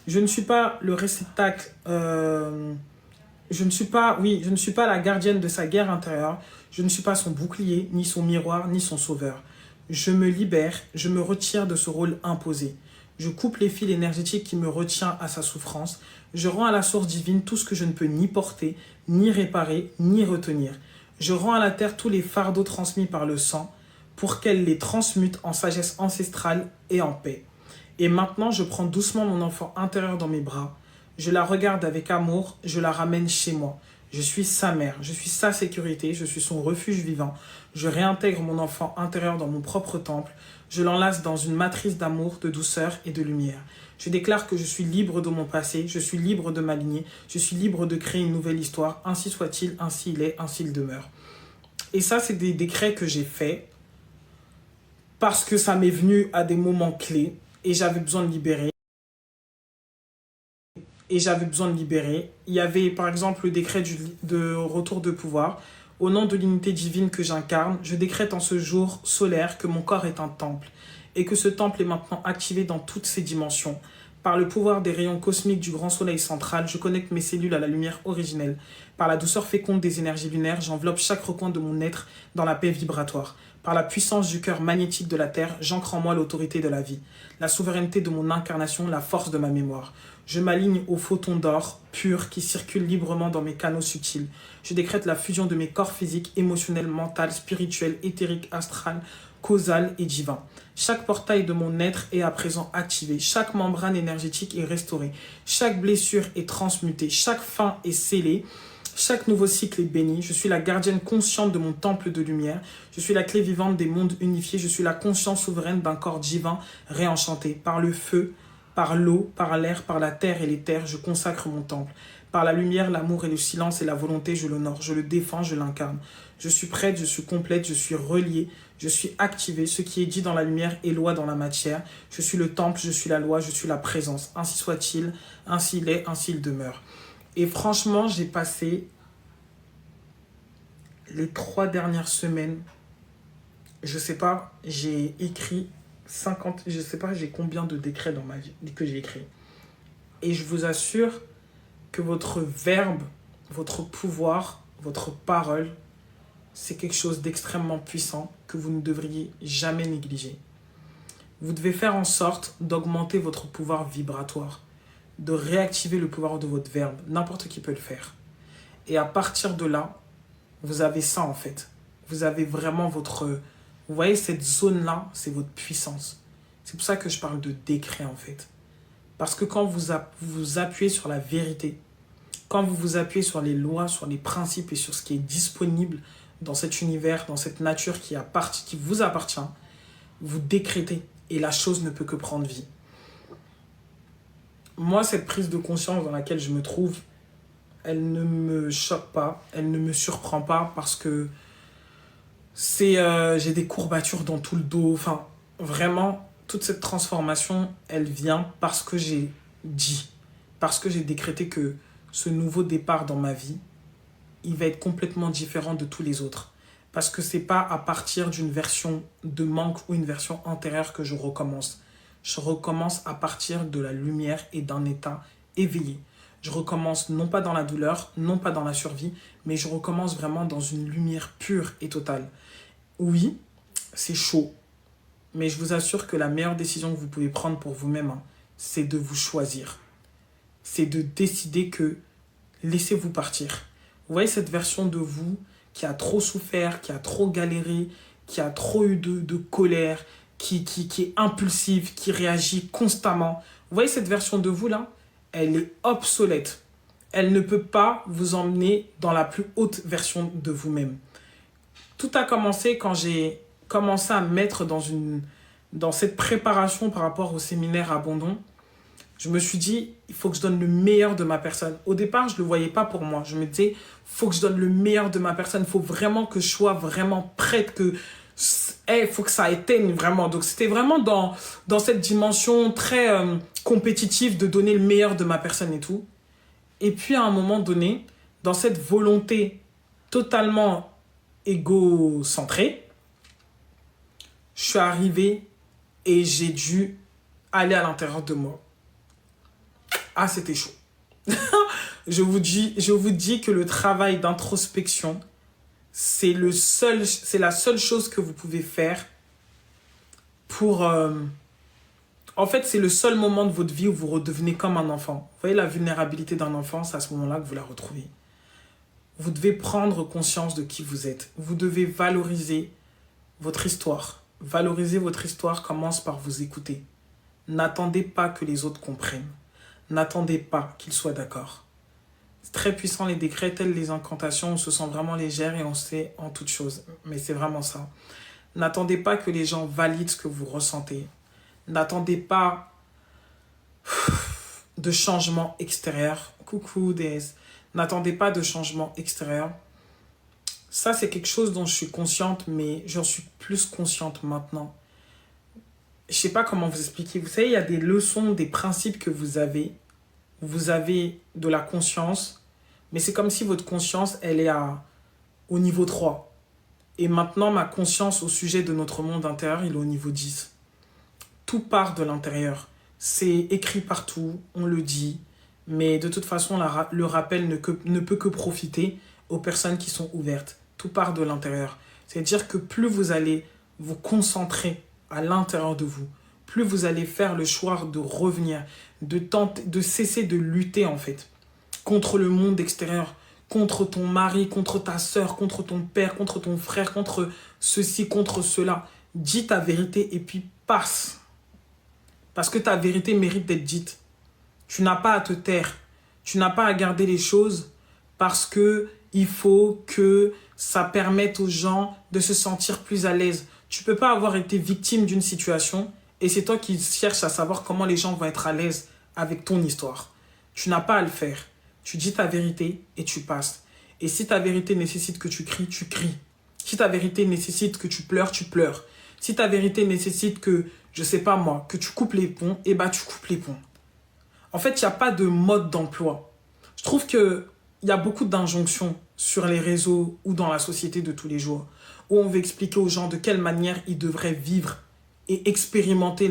Je ne suis pas le réceptacle, je ne suis pas la gardienne de sa guerre intérieure. Je ne suis pas son bouclier, ni son miroir, ni son sauveur. Je me libère, je me retire de ce rôle imposé. Je coupe les fils énergétiques qui me retiennent à sa souffrance. Je rends à la source divine tout ce que je ne peux ni porter, ni réparer, ni retenir. Je rends à la terre tous les fardeaux transmis par le sang pour qu'elle les transmute en sagesse ancestrale et en paix. Et maintenant, je prends doucement mon enfant intérieur dans mes bras. Je la regarde avec amour, je la ramène chez moi. Je suis sa mère, je suis sa sécurité, je suis son refuge vivant. Je réintègre mon enfant intérieur dans mon propre temple. Je l'enlace dans une matrice d'amour, de douceur et de lumière. Je déclare que je suis libre de mon passé, je suis libre de m'aligner, je suis libre de créer une nouvelle histoire. Ainsi soit-il, ainsi il est, ainsi il demeure. Et ça, c'est des décrets que j'ai faits parce que ça m'est venu à des moments clés et j'avais besoin de libérer. Il y avait par exemple le décret de retour de pouvoir. Au nom de l'unité divine que j'incarne, je décrète en ce jour solaire que mon corps est un temple et que ce temple est maintenant activé dans toutes ses dimensions. Par le pouvoir des rayons cosmiques du grand soleil central, je connecte mes cellules à la lumière originelle. Par la douceur féconde des énergies lunaires, j'enveloppe chaque recoin de mon être dans la paix vibratoire. Par la puissance du cœur magnétique de la Terre, j'ancre en moi l'autorité de la vie, la souveraineté de mon incarnation, la force de ma mémoire. Je m'aligne aux photons d'or purs qui circulent librement dans mes canaux subtils. Je décrète la fusion de mes corps physiques, émotionnels, mentaux, spirituels, éthériques, astral, causal et divin. Chaque portail de mon être est à présent activé. Chaque membrane énergétique est restaurée. Chaque blessure est transmutée. Chaque fin est scellée. Chaque nouveau cycle est béni. Je suis la gardienne consciente de mon temple de lumière. Je suis la clé vivante des mondes unifiés. Je suis la conscience souveraine d'un corps divin réenchanté. Par le feu, par l'eau, par l'air, par la terre et les terres, je consacre mon temple. Par la lumière, l'amour et le silence et la volonté, je l'honore, je le défends, je l'incarne. Je suis prête, je suis complète, je suis reliée, je suis activée. Ce qui est dit dans la lumière est loi dans la matière. Je suis le temple, je suis la loi, je suis la présence. Ainsi soit-il, ainsi il est, ainsi il demeure. Et franchement, j'ai passé les 3 dernières semaines, je sais pas, j'ai écrit 50, je sais pas, j'ai combien de décrets dans ma vie que j'ai écrit. Et je vous assure que votre verbe, votre pouvoir, votre parole, c'est quelque chose d'extrêmement puissant que vous ne devriez jamais négliger. Vous devez faire en sorte d'augmenter votre pouvoir vibratoire, de réactiver le pouvoir de votre verbe. N'importe qui peut le faire. Et à partir de là, vous avez ça en fait. Vous avez vraiment votre... Vous voyez, cette zone-là, c'est votre puissance. C'est pour ça que je parle de décret en fait. Parce que quand vous appuyez sur la vérité, quand vous vous appuyez sur les lois, sur les principes et sur ce qui est disponible dans cet univers, dans cette nature qui vous appartient, vous décrétez et la chose ne peut que prendre vie. Moi, cette prise de conscience dans laquelle je me trouve, elle ne me choque pas, elle ne me surprend pas parce que j'ai des courbatures dans tout le dos. Enfin, vraiment, toute cette transformation, elle vient parce que j'ai dit, parce que j'ai décrété que ce nouveau départ dans ma vie, il va être complètement différent de tous les autres. Parce que c'est pas à partir d'une version de manque ou une version antérieure que je recommence. Je recommence à partir de la lumière et d'un état éveillé. Je recommence non pas dans la douleur, non pas dans la survie, mais je recommence vraiment dans une lumière pure et totale. Oui, c'est chaud, mais je vous assure que la meilleure décision que vous pouvez prendre pour vous-même, c'est de vous choisir. C'est de décider que laissez-vous partir. Vous voyez cette version de vous qui a trop souffert, qui a trop galéré, qui a trop eu de colère, qui est impulsive, qui réagit constamment. Vous voyez cette version de vous là, elle est obsolète. Elle ne peut pas vous emmener dans la plus haute version de vous-même. Tout a commencé quand j'ai commencé à me mettre dans cette préparation par rapport au séminaire Abondons. Je me suis dit, il faut que je donne le meilleur de ma personne. Au départ, je ne le voyais pas pour moi. Je me disais, il faut que je donne le meilleur de ma personne. Il faut vraiment que je sois vraiment prête, il faut que ça éteigne vraiment. Donc, c'était vraiment dans cette dimension très compétitive de donner le meilleur de ma personne et tout. Et puis, à un moment donné, dans cette volonté totalement égocentrée, je suis arrivé et j'ai dû aller à l'intérieur de moi. Ah, c'était chaud. Je vous dis que le travail d'introspection, c'est la seule chose que vous pouvez faire pour... En fait, c'est le seul moment de votre vie où vous redevenez comme un enfant. Vous voyez la vulnérabilité d'un enfant, c'est à ce moment-là que vous la retrouvez. Vous devez prendre conscience de qui vous êtes. Vous devez valoriser votre histoire. Valoriser votre histoire commence par vous écouter. N'attendez pas que les autres comprennent. N'attendez pas qu'ils soient d'accord. C'est très puissant les décrets, tels les incantations, on se sent vraiment légère et on sait en toute chose. Mais c'est vraiment ça. N'attendez pas que les gens valident ce que vous ressentez. N'attendez pas de changement extérieur. Coucou DS. N'attendez pas de changement extérieur. Ça, c'est quelque chose dont je suis consciente, mais j'en suis plus consciente maintenant. Je ne sais pas comment vous expliquer. Vous savez, il y a des leçons, des principes que vous avez. Vous avez de la conscience, mais c'est comme si votre conscience, elle est au niveau 3. Et maintenant, ma conscience au sujet de notre monde intérieur, il est au niveau 10. Tout part de l'intérieur. C'est écrit partout, on le dit, mais de toute façon, le rappel ne peut que profiter aux personnes qui sont ouvertes. Tout part de l'intérieur. C'est-à-dire que plus vous allez vous concentrer à l'intérieur de vous, plus vous allez faire le choix de revenir, de cesser de lutter en fait contre le monde extérieur, contre ton mari, contre ta sœur, contre ton père, contre ton frère, contre ceci, contre cela. Dis ta vérité et puis passe. Parce que ta vérité mérite d'être dite. Tu n'as pas à te taire. Tu n'as pas à garder les choses parce que il faut que ça permette aux gens de se sentir plus à l'aise. Tu ne peux pas avoir été victime d'une situation et c'est toi qui cherches à savoir comment les gens vont être à l'aise avec ton histoire. Tu n'as pas à le faire. Tu dis ta vérité et tu passes. Et si ta vérité nécessite que tu cries, tu cries. Si ta vérité nécessite que tu pleures, tu pleures. Si ta vérité nécessite que, je sais pas moi, que tu coupes les ponts, eh ben tu coupes les ponts. En fait, il n'y a pas de mode d'emploi. Je trouve qu'il y a beaucoup d'injonctions sur les réseaux ou dans la société de tous les jours, où on veut expliquer aux gens de quelle manière ils devraient vivre et expérimenter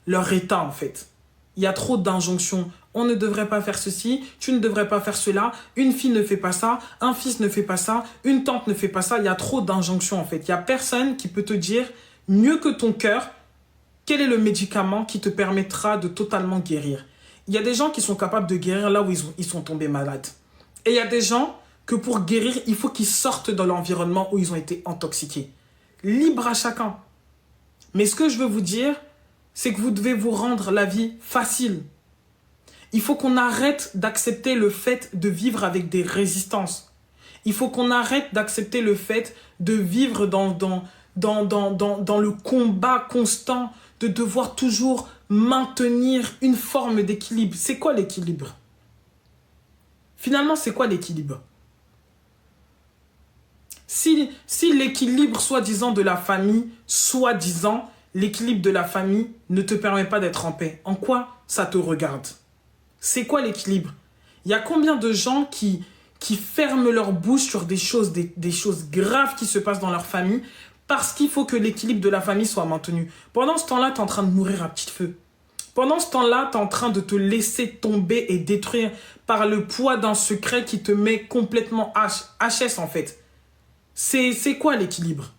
leur état en fait. Il y a trop d'injonctions. On ne devrait pas faire ceci, tu ne devrais pas faire cela, une fille ne fait pas ça, un fils ne fait pas ça, une tante ne fait pas ça. Il y a trop d'injonctions en fait. Il n'y a personne qui peut te dire mieux que ton cœur quel est le médicament qui te permettra de totalement guérir. Il y a des gens qui sont capables de guérir là où ils sont tombés malades. Et il y a des gens que pour guérir, il faut qu'ils sortent de l'environnement où ils ont été intoxiqués. Libre à chacun. Mais ce que je veux vous dire, c'est que vous devez vous rendre la vie facile. Il faut qu'on arrête d'accepter le fait de vivre avec des résistances. Il faut qu'on arrête d'accepter le fait de vivre dans le combat constant, de devoir toujours maintenir une forme d'équilibre. C'est quoi l'équilibre? Finalement, c'est quoi l'équilibre? Si l'équilibre, soi-disant, de la famille, soi-disant, l'équilibre de la famille ne te permet pas d'être en paix, en quoi ça te regarde? C'est quoi l'équilibre? Il y a combien de gens qui ferment leur bouche sur des choses graves qui se passent dans leur famille parce qu'il faut que l'équilibre de la famille soit maintenu. Pendant ce temps-là, tu es en train de mourir à petit feu. Pendant ce temps-là, tu es en train de te laisser tomber et détruire par le poids d'un secret qui te met complètement HS en fait. C'est quoi l'équilibre?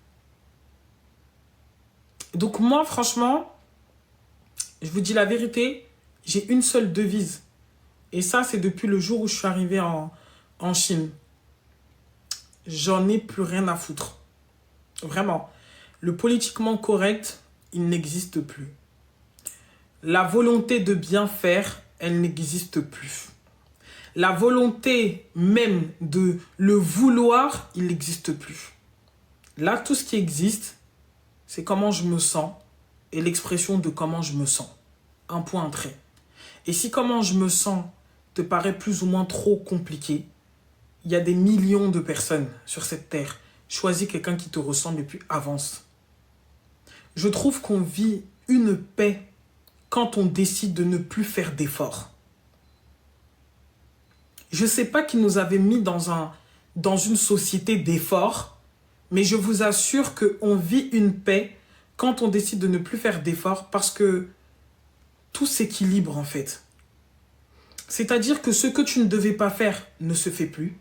Donc moi, franchement, je vous dis la vérité, j'ai une seule devise. Et ça, c'est depuis le jour où je suis arrivé en Chine. J'en ai plus rien à foutre. Vraiment. Le politiquement correct, il n'existe plus. La volonté de bien faire, elle n'existe plus. La volonté même de le vouloir, il n'existe plus. Là, tout ce qui existe, c'est comment je me sens et l'expression de comment je me sens. Un point, un trait. Et si comment je me sens te paraît plus ou moins trop compliqué, il y a des millions de personnes sur cette terre. Choisis quelqu'un qui te ressemble et puis avance. Je trouve qu'on vit une paix quand on décide de ne plus faire d'efforts. Je ne sais pas qui nous avait mis dans une société d'efforts, mais je vous assure qu'on vit une paix quand on décide de ne plus faire d'efforts parce que tout s'équilibre en fait. C'est-à-dire que ce que tu ne devais pas faire ne se fait plus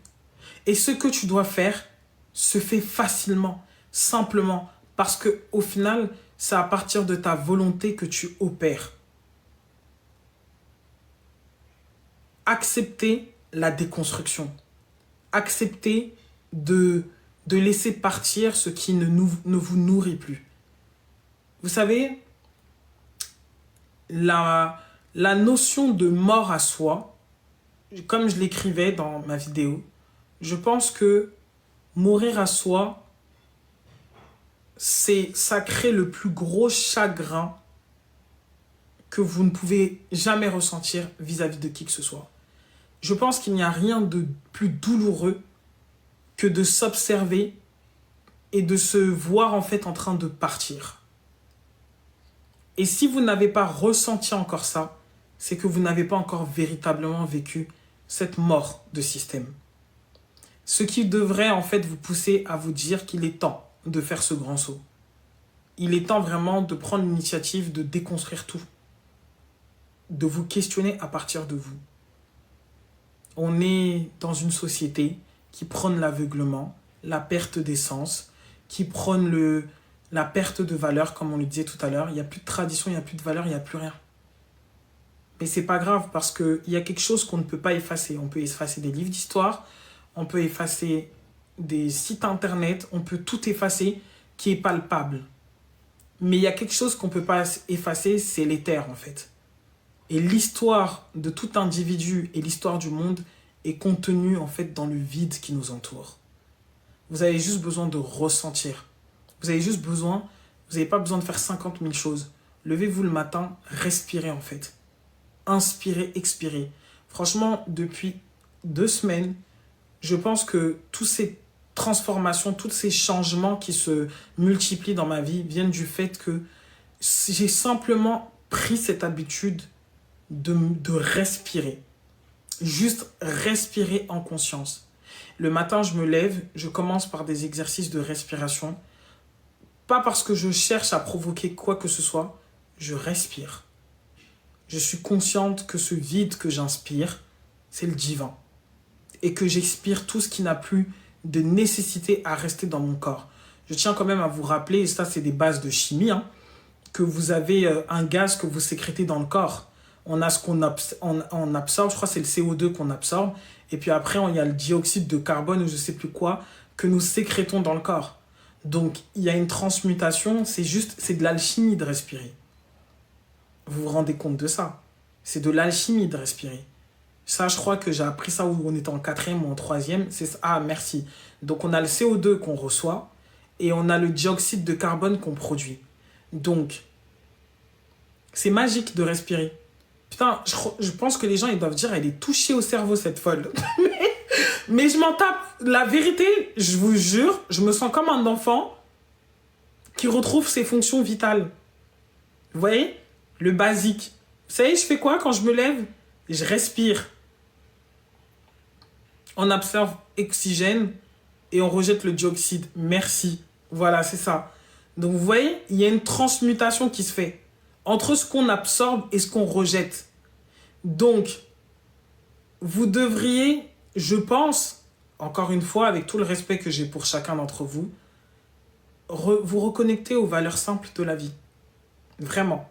et ce que tu dois faire se fait facilement, simplement, parce qu'au final, c'est à partir de ta volonté que tu opères. Accepter la déconstruction. Accepter de laisser partir ce qui ne vous nourrit plus. Vous savez, la notion de mort à soi, comme je l'écrivais dans ma vidéo, je pense que mourir à soi, ça crée le plus gros chagrin que vous ne pouvez jamais ressentir vis-à-vis de qui que ce soit. Je pense qu'il n'y a rien de plus douloureux que de s'observer et de se voir en fait en train de partir. Et si vous n'avez pas ressenti encore ça, c'est que vous n'avez pas encore véritablement vécu cette mort de système. Ce qui devrait en fait vous pousser à vous dire qu'il est temps de faire ce grand saut. Il est temps vraiment de prendre l'initiative de déconstruire tout. De vous questionner à partir de vous. On est dans une société qui prône l'aveuglement, la perte d'essence, qui prône la perte de valeur, comme on le disait tout à l'heure. Il n'y a plus de tradition, il n'y a plus de valeur, il n'y a plus rien. Mais c'est pas grave parce qu'il y a quelque chose qu'on ne peut pas effacer. On peut effacer des livres d'histoire, on peut effacer des sites internet, on peut tout effacer qui est palpable. Mais il y a quelque chose qu'on ne peut pas effacer, c'est l'éther en fait. Et l'histoire de tout individu et l'histoire du monde est contenue en fait dans le vide qui nous entoure. Vous avez juste besoin de ressentir. Vous n'avez pas besoin de faire 50 000 choses. Levez-vous le matin, respirez en fait. Inspirez, expirez. Franchement, depuis 2 semaines, je pense que toutes ces transformations, tous ces changements qui se multiplient dans ma vie viennent du fait que j'ai simplement pris cette habitude de respirer. Juste respirer en conscience. Le matin, je me lève, je commence par des exercices de respiration. Pas parce que je cherche à provoquer quoi que ce soit, je respire. Je suis consciente que ce vide que j'inspire, c'est le divin. Et que j'expire tout ce qui n'a plus de nécessité à rester dans mon corps. Je tiens quand même à vous rappeler, et ça c'est des bases de chimie, que vous avez un gaz que vous sécrétez dans le corps. On a ce qu'on absorbe, je crois que c'est le CO2 qu'on absorbe. Et puis après, il y a le dioxyde de carbone ou je ne sais plus quoi que nous sécrétons dans le corps. Donc, il y a une transmutation, c'est de l'alchimie de respirer. Vous vous rendez compte de ça? C'est de l'alchimie de respirer. Ça, je crois que j'ai appris ça où on était en quatrième ou en troisième. Ah, merci. Donc, on a le CO2 qu'on reçoit et on a le dioxyde de carbone qu'on produit. Donc, c'est magique de respirer. Putain, je pense que les gens, ils doivent dire, elle est touchée au cerveau, cette folle. Mais je m'en tape. La vérité, je vous jure, je me sens comme un enfant qui retrouve ses fonctions vitales. Vous voyez? Le basique. Vous savez, je fais quoi quand je me lève? Je respire. On absorbe oxygène et on rejette le dioxyde. Merci. Voilà, c'est ça. Donc, vous voyez, il y a une transmutation qui se fait entre ce qu'on absorbe et ce qu'on rejette. Donc, vous devriez, je pense, encore une fois, avec tout le respect que j'ai pour chacun d'entre vous, vous reconnecter aux valeurs simples de la vie. Vraiment.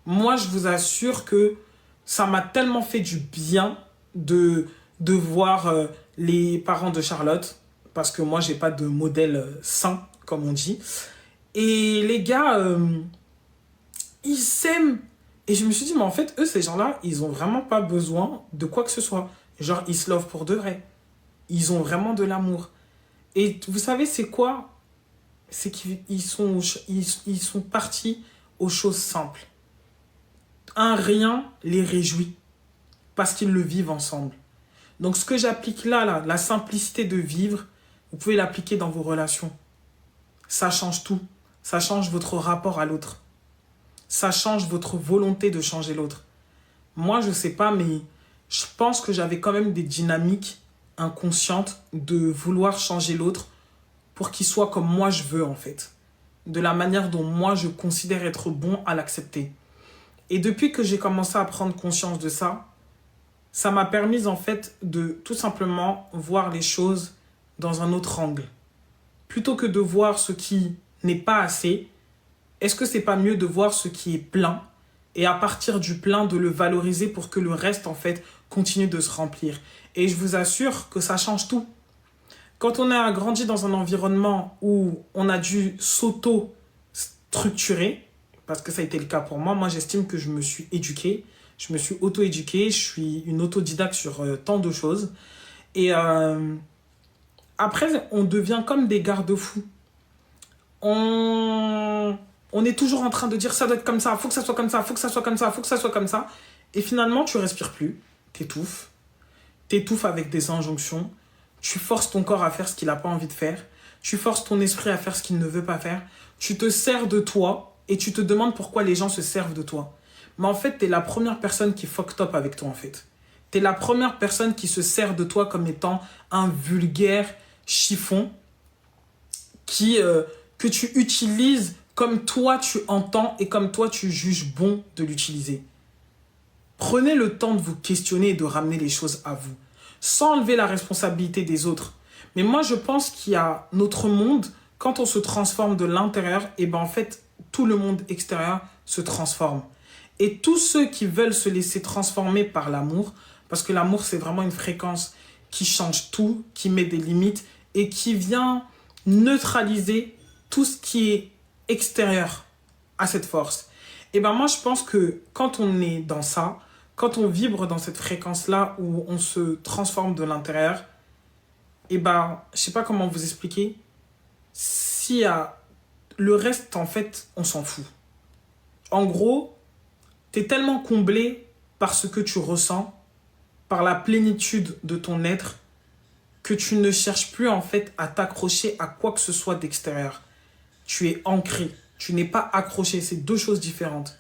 Moi, je vous assure que ça m'a tellement fait du bien de voir les parents de Charlotte, parce que moi, j'ai pas de modèle sain, comme on dit. Et les gars, ils s'aiment. Et je me suis dit, mais en fait, eux, ces gens-là, ils ont vraiment pas besoin de quoi que ce soit. Genre, ils se lovent pour de vrai. Ils ont vraiment de l'amour. Et vous savez, c'est quoi? C'est qu'ils sont partis aux choses simples. Un rien les réjouit parce qu'ils le vivent ensemble. Donc, ce que j'applique là, la simplicité de vivre, vous pouvez l'appliquer dans vos relations. Ça change tout. Ça change votre rapport à l'autre. Ça change votre volonté de changer l'autre. Moi, je sais pas, mais je pense que j'avais quand même des dynamiques inconscientes de vouloir changer l'autre pour qu'il soit comme moi je veux, en fait. De la manière dont moi je considère être bon à l'accepter. Et depuis que j'ai commencé à prendre conscience de ça, ça m'a permis en fait de tout simplement voir les choses dans un autre angle. Plutôt que de voir ce qui n'est pas assez, est-ce que c'est pas mieux de voir ce qui est plein et à partir du plein de le valoriser pour que le reste en fait continue de se remplir. Et je vous assure que ça change tout. Quand on a grandi dans un environnement où on a dû s'auto-structurer, parce que ça a été le cas pour moi, j'estime que je me suis éduqué, je me suis auto-éduqué, je suis une autodidacte sur tant de choses. Et après, on devient comme des garde-fous. On est toujours en train de dire ça doit être comme ça, faut que ça soit comme ça, faut que ça soit comme ça, faut que ça soit comme ça. Et finalement, tu respires plus, t'étouffes. T'étouffes avec des injonctions. Tu forces ton corps à faire ce qu'il n'a pas envie de faire. Tu forces ton esprit à faire ce qu'il ne veut pas faire. Tu te sers de toi et tu te demandes pourquoi les gens se servent de toi. Mais en fait, t'es la première personne qui fucked up avec toi, en fait. T'es la première personne qui se sert de toi comme étant un vulgaire chiffon que tu utilises comme toi tu entends et comme toi tu juges bon de l'utiliser. Prenez le temps de vous questionner et de ramener les choses à vous, sans enlever la responsabilité des autres. Mais moi, je pense qu'il y a notre monde, quand on se transforme de l'intérieur, et ben en fait, tout le monde extérieur se transforme. Et tous ceux qui veulent se laisser transformer par l'amour, parce que l'amour, c'est vraiment une fréquence qui change tout, qui met des limites et qui vient neutraliser tout ce qui est extérieur à cette force. Et ben moi, je pense que quand on est dans ça, quand on vibre dans cette fréquence-là où on se transforme de l'intérieur, et ben, je sais pas comment vous expliquer, s'il y a le reste, en fait, on s'en fout. En gros, tu es tellement comblé par ce que tu ressens, par la plénitude de ton être, que tu ne cherches plus en fait à t'accrocher à quoi que ce soit d'extérieur. Tu es ancré, tu n'es pas accroché, c'est deux choses différentes.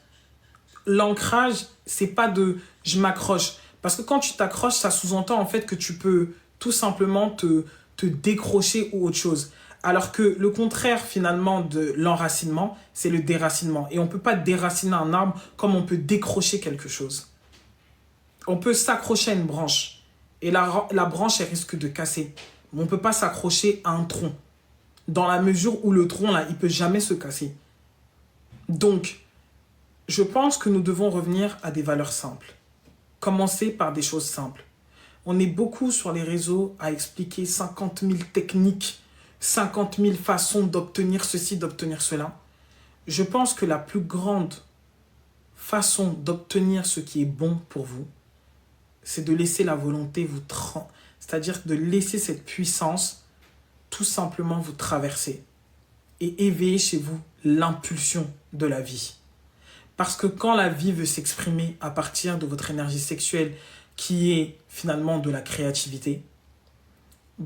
L'ancrage, c'est pas de je m'accroche. Parce que quand tu t'accroches, ça sous-entend en fait que tu peux tout simplement te décrocher ou autre chose. Alors que le contraire finalement de l'enracinement, c'est le déracinement. Et on ne peut pas déraciner un arbre comme on peut décrocher quelque chose. On peut s'accrocher à une branche. Et la branche, elle risque de casser. Mais on ne peut pas s'accrocher à un tronc. Dans la mesure où le tronc, là, il ne peut jamais se casser. Donc, je pense que nous devons revenir à des valeurs simples. Commencer par des choses simples. On est beaucoup sur les réseaux à expliquer 50 000 techniques, 50 000 façons d'obtenir ceci, d'obtenir cela. Je pense que la plus grande façon d'obtenir ce qui est bon pour vous, c'est de laisser la volonté c'est-à-dire de laisser cette puissance tout simplement vous traverser et éveiller chez vous l'impulsion de la vie. Parce que quand la vie veut s'exprimer à partir de votre énergie sexuelle, qui est finalement de la créativité,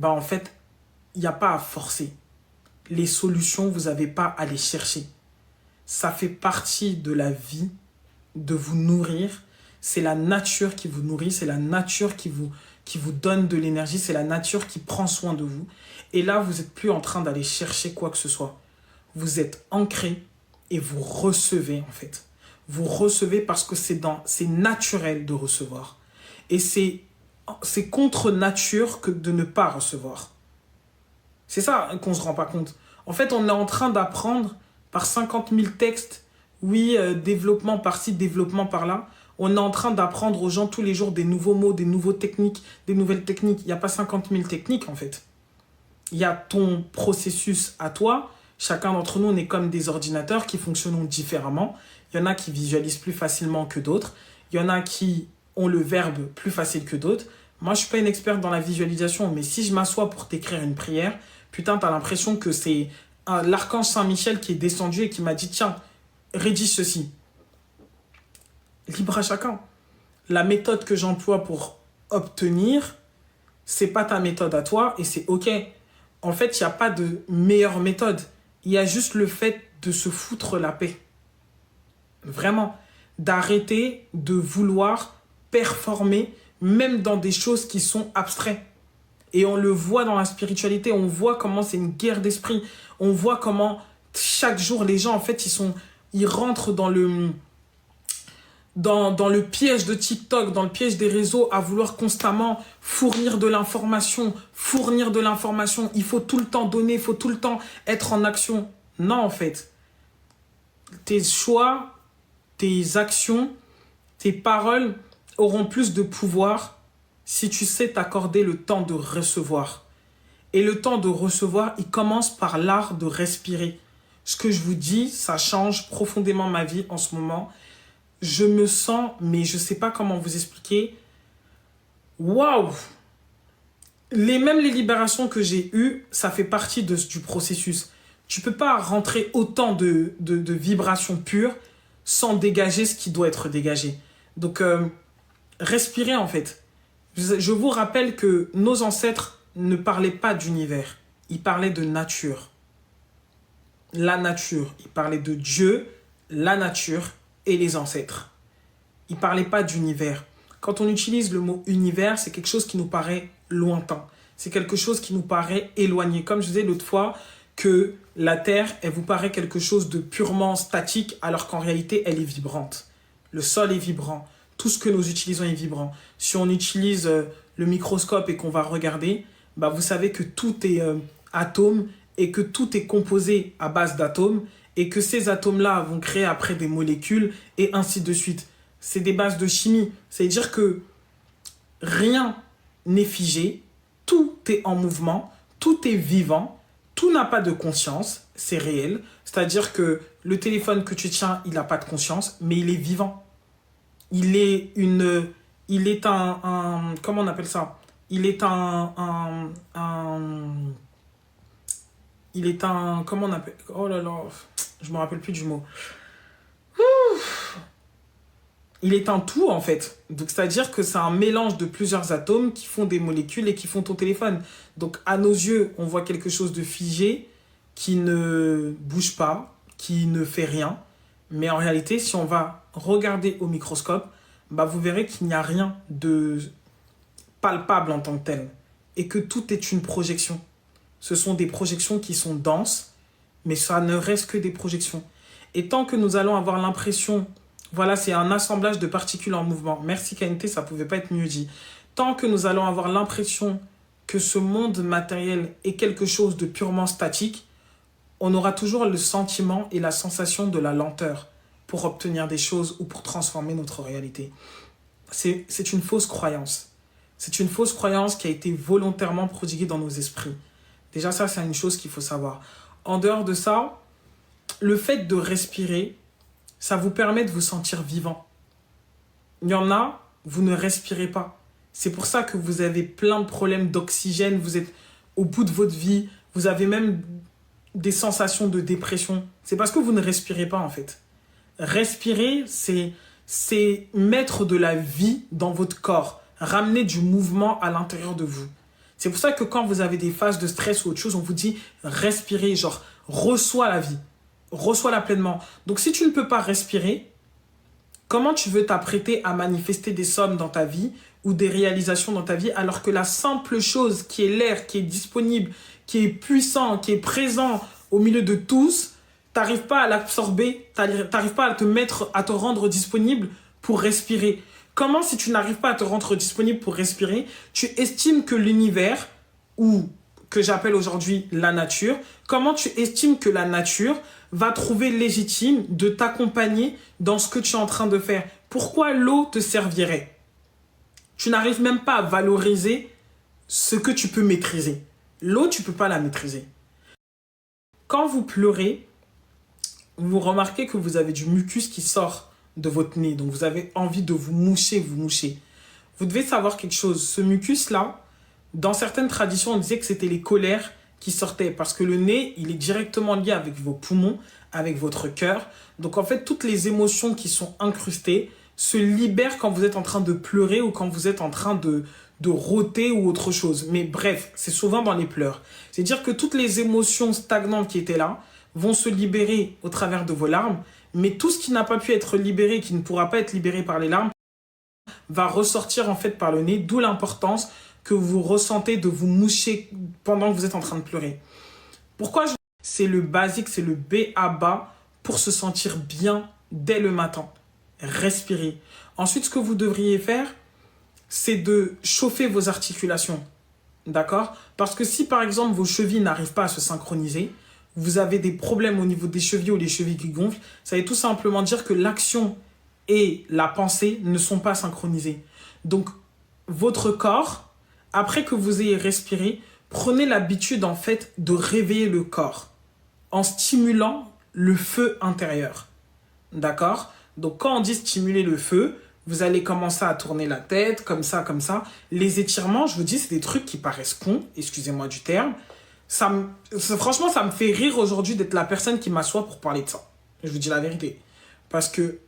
en fait, il n'y a pas à forcer. Les solutions, vous n'avez pas à les chercher. Ça fait partie de la vie, de vous nourrir. C'est la nature qui vous nourrit, c'est la nature qui vous donne de l'énergie, c'est la nature qui prend soin de vous. Et là, vous n'êtes plus en train d'aller chercher quoi que ce soit. Vous êtes ancré et vous recevez en fait. Vous recevez parce que c'est naturel de recevoir. Et c'est contre nature que de ne pas recevoir. C'est ça qu'on ne se rend pas compte. En fait, on est en train d'apprendre par 50 000 textes, oui, développement par-ci, développement par-là. On est en train d'apprendre aux gens tous les jours des nouveaux mots, des nouvelles techniques. Il n'y a pas 50 000 techniques, en fait. Il y a ton processus à toi. Chacun d'entre nous, on est comme des ordinateurs qui fonctionnent différemment. Il y en a qui visualisent plus facilement que d'autres. Il y en a qui ont le verbe plus facile que d'autres. Moi, je ne suis pas une experte dans la visualisation, mais si je m'assois pour t'écrire une prière, putain, tu as l'impression que c'est l'archange Saint-Michel qui est descendu et qui m'a dit « Tiens, rédige ceci ». Libre à chacun. La méthode que j'emploie pour obtenir, c'est pas ta méthode à toi et c'est OK. En fait, il n'y a pas de meilleure méthode. Il y a juste le fait de se foutre la paix. Vraiment. D'arrêter de vouloir performer, même dans des choses qui sont abstraites. Et on le voit dans la spiritualité, on voit comment c'est une guerre d'esprit. On voit comment chaque jour, les gens, en fait, ils rentrent dans le piège de TikTok, dans le piège des réseaux, à vouloir constamment fournir de l'information. Il faut tout le temps donner, il faut tout le temps être en action. Non, en fait. Tes choix, tes actions, tes paroles auront plus de pouvoir si tu sais t'accorder le temps de recevoir. Et le temps de recevoir, il commence par l'art de respirer. Ce que je vous dis, ça change profondément ma vie en ce moment. Je me sens, mais je ne sais pas comment vous expliquer. Waouh! Même les libérations que j'ai eues, ça fait partie du processus. Tu ne peux pas rentrer autant de vibrations pures sans dégager ce qui doit être dégagé. Donc, respirez en fait. Je vous rappelle que nos ancêtres ne parlaient pas d'univers. Ils parlaient de nature. La nature. Ils parlaient de Dieu, la nature et les ancêtres. Ils ne parlaient pas d'univers. Quand on utilise le mot univers, c'est quelque chose qui nous paraît lointain. C'est quelque chose qui nous paraît éloigné. Comme je disais l'autre fois, que la Terre, elle vous paraît quelque chose de purement statique, alors qu'en réalité, elle est vibrante. Le sol est vibrant. Tout ce que nous utilisons est vibrant. Si on utilise le microscope et qu'on va regarder, vous savez que tout est atome et que tout est composé à base d'atomes et que ces atomes-là vont créer après des molécules et ainsi de suite. C'est des bases de chimie. C'est-à-dire que rien n'est figé, tout est en mouvement, tout est vivant, tout n'a pas de conscience, c'est réel. C'est-à-dire que le téléphone que tu tiens, il n'a pas de conscience, mais il est vivant. Il est un comment on appelle ça? Il est comment on appelle? Oh là là, je me rappelle plus du mot. Il est un tout en fait. Donc c'est-à-dire que c'est un mélange de plusieurs atomes qui font des molécules et qui font ton téléphone. Donc à nos yeux, on voit quelque chose de figé qui ne bouge pas, qui ne fait rien. Mais en réalité, si on va regarder au microscope, vous verrez qu'il n'y a rien de palpable en tant que tel. Et que tout est une projection. Ce sont des projections qui sont denses, mais ça ne reste que des projections. Et tant que nous allons avoir l'impression, voilà, c'est un assemblage de particules en mouvement. Merci KNT, ça ne pouvait pas être mieux dit. Tant que nous allons avoir l'impression que ce monde matériel est quelque chose de purement statique, on aura toujours le sentiment et la sensation de la lenteur pour obtenir des choses ou pour transformer notre réalité. C'est une fausse croyance. C'est une fausse croyance qui a été volontairement prodiguée dans nos esprits. Déjà, ça, c'est une chose qu'il faut savoir. En dehors de ça, le fait de respirer, ça vous permet de vous sentir vivant. Il y en a, vous ne respirez pas. C'est pour ça que vous avez plein de problèmes d'oxygène, vous êtes au bout de votre vie, vous avez même des sensations de dépression. C'est parce que vous ne respirez pas en fait. Respirer, c'est mettre de la vie dans votre corps, ramener du mouvement à l'intérieur de vous. C'est pour ça que quand vous avez des phases de stress ou autre chose, on vous dit respirez, genre reçois la vie, reçois-la pleinement. Donc si tu ne peux pas respirer, comment tu veux t'apprêter à manifester des sommes dans ta vie ou des réalisations dans ta vie alors que la simple chose qui est l'air, qui est disponible, qui est puissant, qui est présent au milieu de tous, t'arrives pas à l'absorber, t'arrives pas à à te rendre disponible pour respirer. Comment, si tu n'arrives pas à te rendre disponible pour respirer, tu estimes que l'univers, ou que j'appelle aujourd'hui la nature, comment tu estimes que la nature va trouver légitime de t'accompagner dans ce que tu es en train de faire? Pourquoi l'eau te servirait? Tu n'arrives même pas à valoriser ce que tu peux maîtriser. L'eau, tu ne peux pas la maîtriser. Quand vous pleurez, vous remarquez que vous avez du mucus qui sort de votre nez. Donc, vous avez envie de vous moucher, vous moucher. Vous devez savoir quelque chose. Ce mucus-là, dans certaines traditions, on disait que c'était les colères qui sortaient. Parce que le nez, il est directement lié avec vos poumons, avec votre cœur. Donc, en fait, toutes les émotions qui sont incrustées se libèrent quand vous êtes en train de pleurer ou quand vous êtes en train de rôter ou autre chose. Mais bref, c'est souvent dans les pleurs. C'est-à-dire que toutes les émotions stagnantes qui étaient là vont se libérer au travers de vos larmes. Mais tout ce qui n'a pas pu être libéré, qui ne pourra pas être libéré par les larmes, va ressortir en fait par le nez. D'où l'importance que vous ressentez de vous moucher pendant que vous êtes en train de pleurer. Pourquoi c'est le basique, c'est le B.A.-ba pour se sentir bien dès le matin. Respirez. Ensuite, ce que vous devriez faire, c'est de chauffer vos articulations. D'accord? Parce que si, par exemple, vos chevilles n'arrivent pas à se synchroniser, vous avez des problèmes au niveau des chevilles ou les chevilles qui gonflent, ça veut tout simplement dire que l'action et la pensée ne sont pas synchronisées. Donc, votre corps, après que vous ayez respiré, prenez l'habitude, en fait, de réveiller le corps en stimulant le feu intérieur. D'accord? Donc, quand on dit stimuler le feu, vous allez commencer à tourner la tête, comme ça, comme ça. Les étirements, je vous dis, c'est des trucs qui paraissent cons, excusez-moi du terme. Franchement, ça me fait rire aujourd'hui d'être la personne qui m'assoit pour parler de ça. Je vous dis la vérité. Parce que,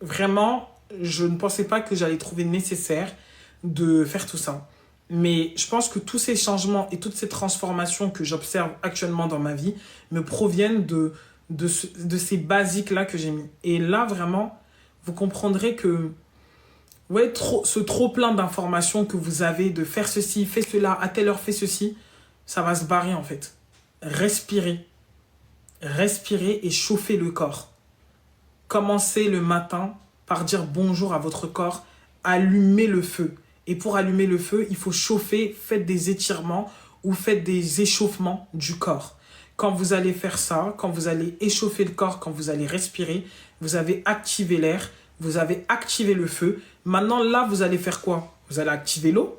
vraiment, je ne pensais pas que j'allais trouver nécessaire de faire tout ça. Mais je pense que tous ces changements et toutes ces transformations que j'observe actuellement dans ma vie me proviennent de ces basiques-là que j'ai mis. Et là, vraiment, vous comprendrez que ouais, ce trop-plein d'informations que vous avez de faire ceci, fais cela, à telle heure, fais ceci, ça va se barrer en fait. Respirez. Respirez et chauffez le corps. Commencez le matin par dire bonjour à votre corps. Allumez le feu. Et pour allumer le feu, il faut chauffer, faites des étirements ou faites des échauffements du corps. Quand vous allez faire ça, quand vous allez échauffer le corps, quand vous allez respirer, vous avez activé l'air, vous avez activé le feu. Maintenant, là, vous allez faire quoi? Vous allez activer l'eau.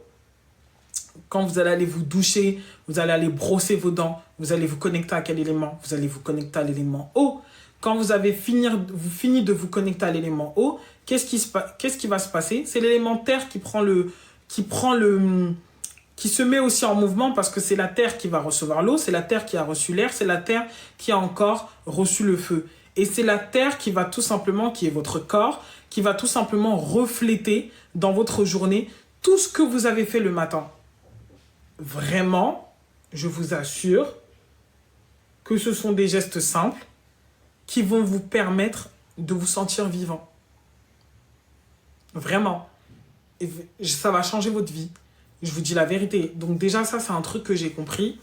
Quand vous allez aller vous doucher, vous allez aller brosser vos dents, vous allez vous connecter à quel élément? Vous allez vous connecter à l'élément eau. Quand vous avez fini de vous connecter à l'élément eau, qu'est-ce qui va se passer? C'est l'élément terre qui se met aussi en mouvement parce que c'est la terre qui va recevoir l'eau, c'est la terre qui a reçu l'air, c'est la terre qui a encore reçu le feu. Et c'est la terre qui va tout simplement, qui est votre corps, qui va tout simplement refléter dans votre journée tout ce que vous avez fait le matin. Vraiment, je vous assure que ce sont des gestes simples qui vont vous permettre de vous sentir vivant. Vraiment. Et ça va changer votre vie. Je vous dis la vérité. Donc déjà, ça, c'est un truc que j'ai compris.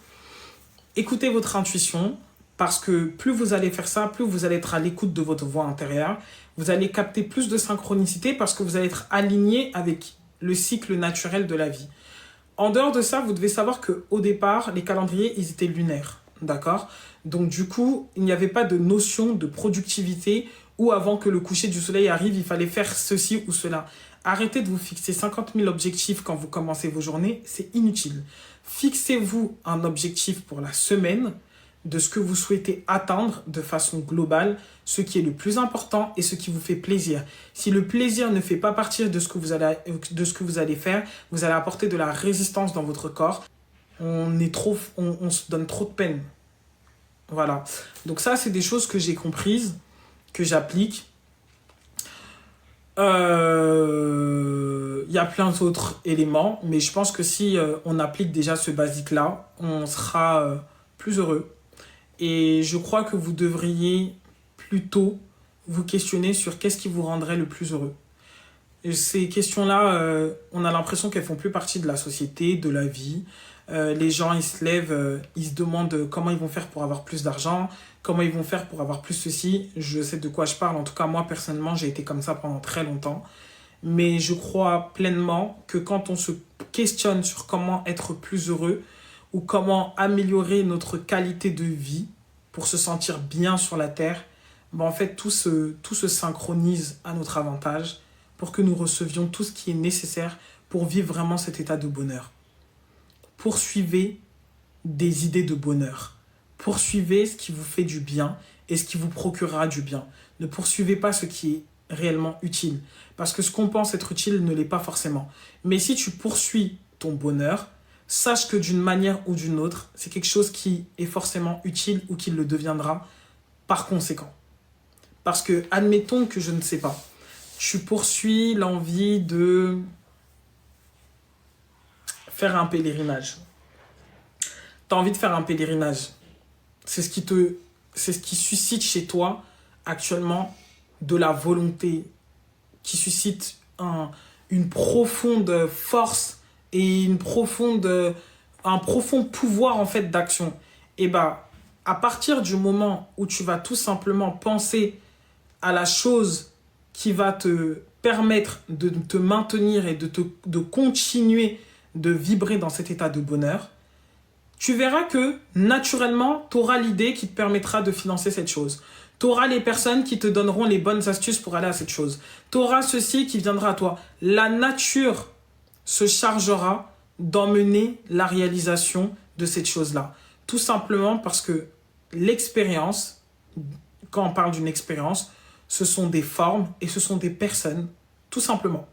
Écoutez votre intuition, parce que plus vous allez faire ça, plus vous allez être à l'écoute de votre voix intérieure. Vous allez capter plus de synchronicité parce que vous allez être aligné avec le cycle naturel de la vie. En dehors de ça, vous devez savoir qu'au départ, les calendriers, ils étaient lunaires. D'accord? Donc du coup, il n'y avait pas de notion de productivité où avant que le coucher du soleil arrive, il fallait faire ceci ou cela. Arrêtez de vous fixer 50 000 objectifs quand vous commencez vos journées, c'est inutile. Fixez-vous un objectif pour la semaine, de ce que vous souhaitez atteindre de façon globale, ce qui est le plus important et ce qui vous fait plaisir. Si le plaisir ne fait pas partie de ce que vous allez faire, vous allez apporter de la résistance dans votre corps. On se donne trop de peine. Voilà. Donc ça, c'est des choses que j'ai comprises, que j'applique. Il y a plein d'autres éléments, mais je pense que si on applique déjà ce basique-là, on sera plus heureux. Et je crois que vous devriez plutôt vous questionner sur qu'est-ce qui vous rendrait le plus heureux. Et ces questions-là, on a l'impression qu'elles font plus partie de la société, de la vie. Les gens, ils se lèvent, ils se demandent comment ils vont faire pour avoir plus d'argent, comment ils vont faire pour avoir plus ceci. Je sais de quoi je parle. En tout cas, moi, personnellement, j'ai été comme ça pendant très longtemps. Mais je crois pleinement que quand on se questionne sur comment être plus heureux ou comment améliorer notre qualité de vie pour se sentir bien sur la terre, ben en fait, tout se synchronise à notre avantage pour que nous recevions tout ce qui est nécessaire pour vivre vraiment cet état de bonheur. Poursuivez des idées de bonheur. Poursuivez ce qui vous fait du bien et ce qui vous procurera du bien. Ne poursuivez pas ce qui est réellement utile. Parce que ce qu'on pense être utile ne l'est pas forcément. Mais si tu poursuis ton bonheur, sache que d'une manière ou d'une autre, c'est quelque chose qui est forcément utile ou qui le deviendra par conséquent. Parce que, admettons que je ne sais pas, tu poursuis l'envie de faire un pèlerinage. Tu as envie de faire un pèlerinage. C'est ce qui suscite chez toi actuellement de la volonté, qui suscite une profonde force et un profond pouvoir en fait d'action. Et bah, à partir du moment où tu vas tout simplement penser à la chose qui va te permettre de te maintenir et de continuer de vibrer dans cet état de bonheur, tu verras que naturellement, tu auras l'idée qui te permettra de financer cette chose. Tu auras les personnes qui te donneront les bonnes astuces pour aller à cette chose. Tu auras ceci qui viendra à toi. La nature se chargera d'emmener la réalisation de cette chose-là. Tout simplement parce que l'expérience, quand on parle d'une expérience, ce sont des formes et ce sont des personnes, tout simplement.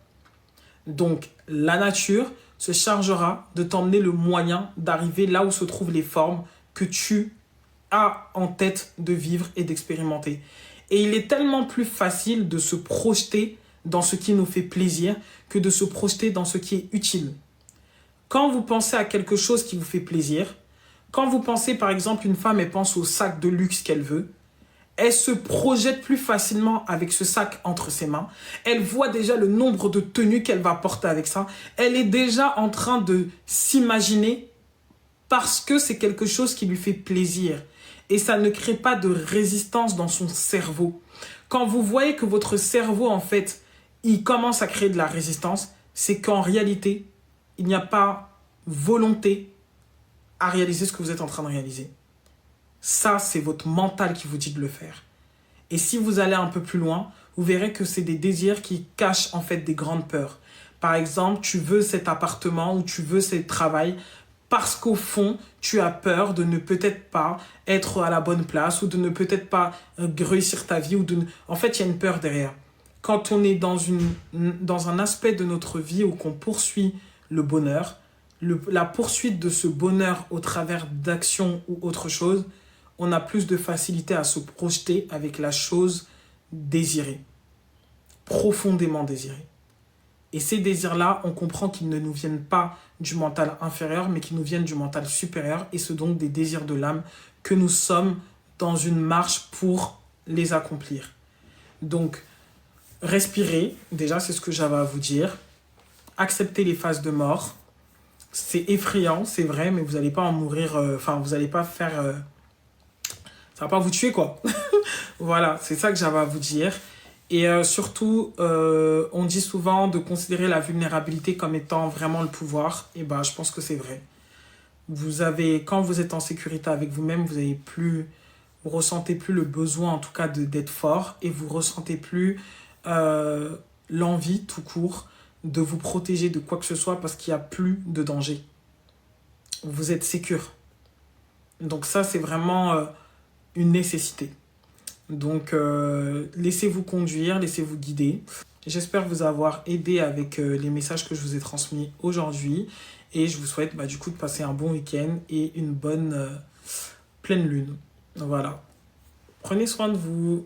Donc, la nature se chargera de t'emmener le moyen d'arriver là où se trouvent les formes que tu as en tête de vivre et d'expérimenter. Et il est tellement plus facile de se projeter dans ce qui nous fait plaisir que de se projeter dans ce qui est utile. Quand vous pensez à quelque chose qui vous fait plaisir, quand vous pensez par exemple, une femme, elle pense au sac de luxe qu'elle veut, elle se projette plus facilement avec ce sac entre ses mains. Elle voit déjà le nombre de tenues qu'elle va porter avec ça. Elle est déjà en train de s'imaginer parce que c'est quelque chose qui lui fait plaisir. Et ça ne crée pas de résistance dans son cerveau. Quand vous voyez que votre cerveau, en fait, il commence à créer de la résistance, c'est qu'en réalité, il n'y a pas volonté à réaliser ce que vous êtes en train de réaliser. Ça, c'est votre mental qui vous dit de le faire. Et si vous allez un peu plus loin, vous verrez que c'est des désirs qui cachent en fait des grandes peurs. Par exemple, tu veux cet appartement ou tu veux ce travail parce qu'au fond, tu as peur de ne peut-être pas être à la bonne place ou de ne peut-être pas réussir ta vie. En fait, il y a une peur derrière. Quand on est dans un aspect de notre vie où qu'on poursuit le bonheur, la poursuite de ce bonheur au travers d'actions ou autre chose, on a plus de facilité à se projeter avec la chose désirée, profondément désirée. Et ces désirs-là, on comprend qu'ils ne nous viennent pas du mental inférieur, mais qu'ils nous viennent du mental supérieur, et ce donc des désirs de l'âme que nous sommes dans une marche pour les accomplir. Donc, respirez, déjà c'est ce que j'avais à vous dire. Acceptez les phases de mort. C'est effrayant, c'est vrai, mais vous n'allez pas en mourir, vous n'allez pas faire... ça va pas vous tuer, quoi. Voilà, c'est ça que j'avais à vous dire. Et surtout, on dit souvent de considérer la vulnérabilité comme étant vraiment le pouvoir. Et ben, je pense que c'est vrai. Quand vous êtes en sécurité avec vous-même, vous ressentez plus le besoin, en tout cas, d'être fort. Et vous ressentez plus l'envie, tout court, de vous protéger de quoi que ce soit parce qu'il n'y a plus de danger. Vous êtes sécure. Donc ça, c'est vraiment une nécessité. Donc, laissez-vous conduire, laissez-vous guider. J'espère vous avoir aidé avec les messages que je vous ai transmis aujourd'hui. Et je vous souhaite du coup de passer un bon week-end et une bonne pleine lune. Voilà. Prenez soin de vous.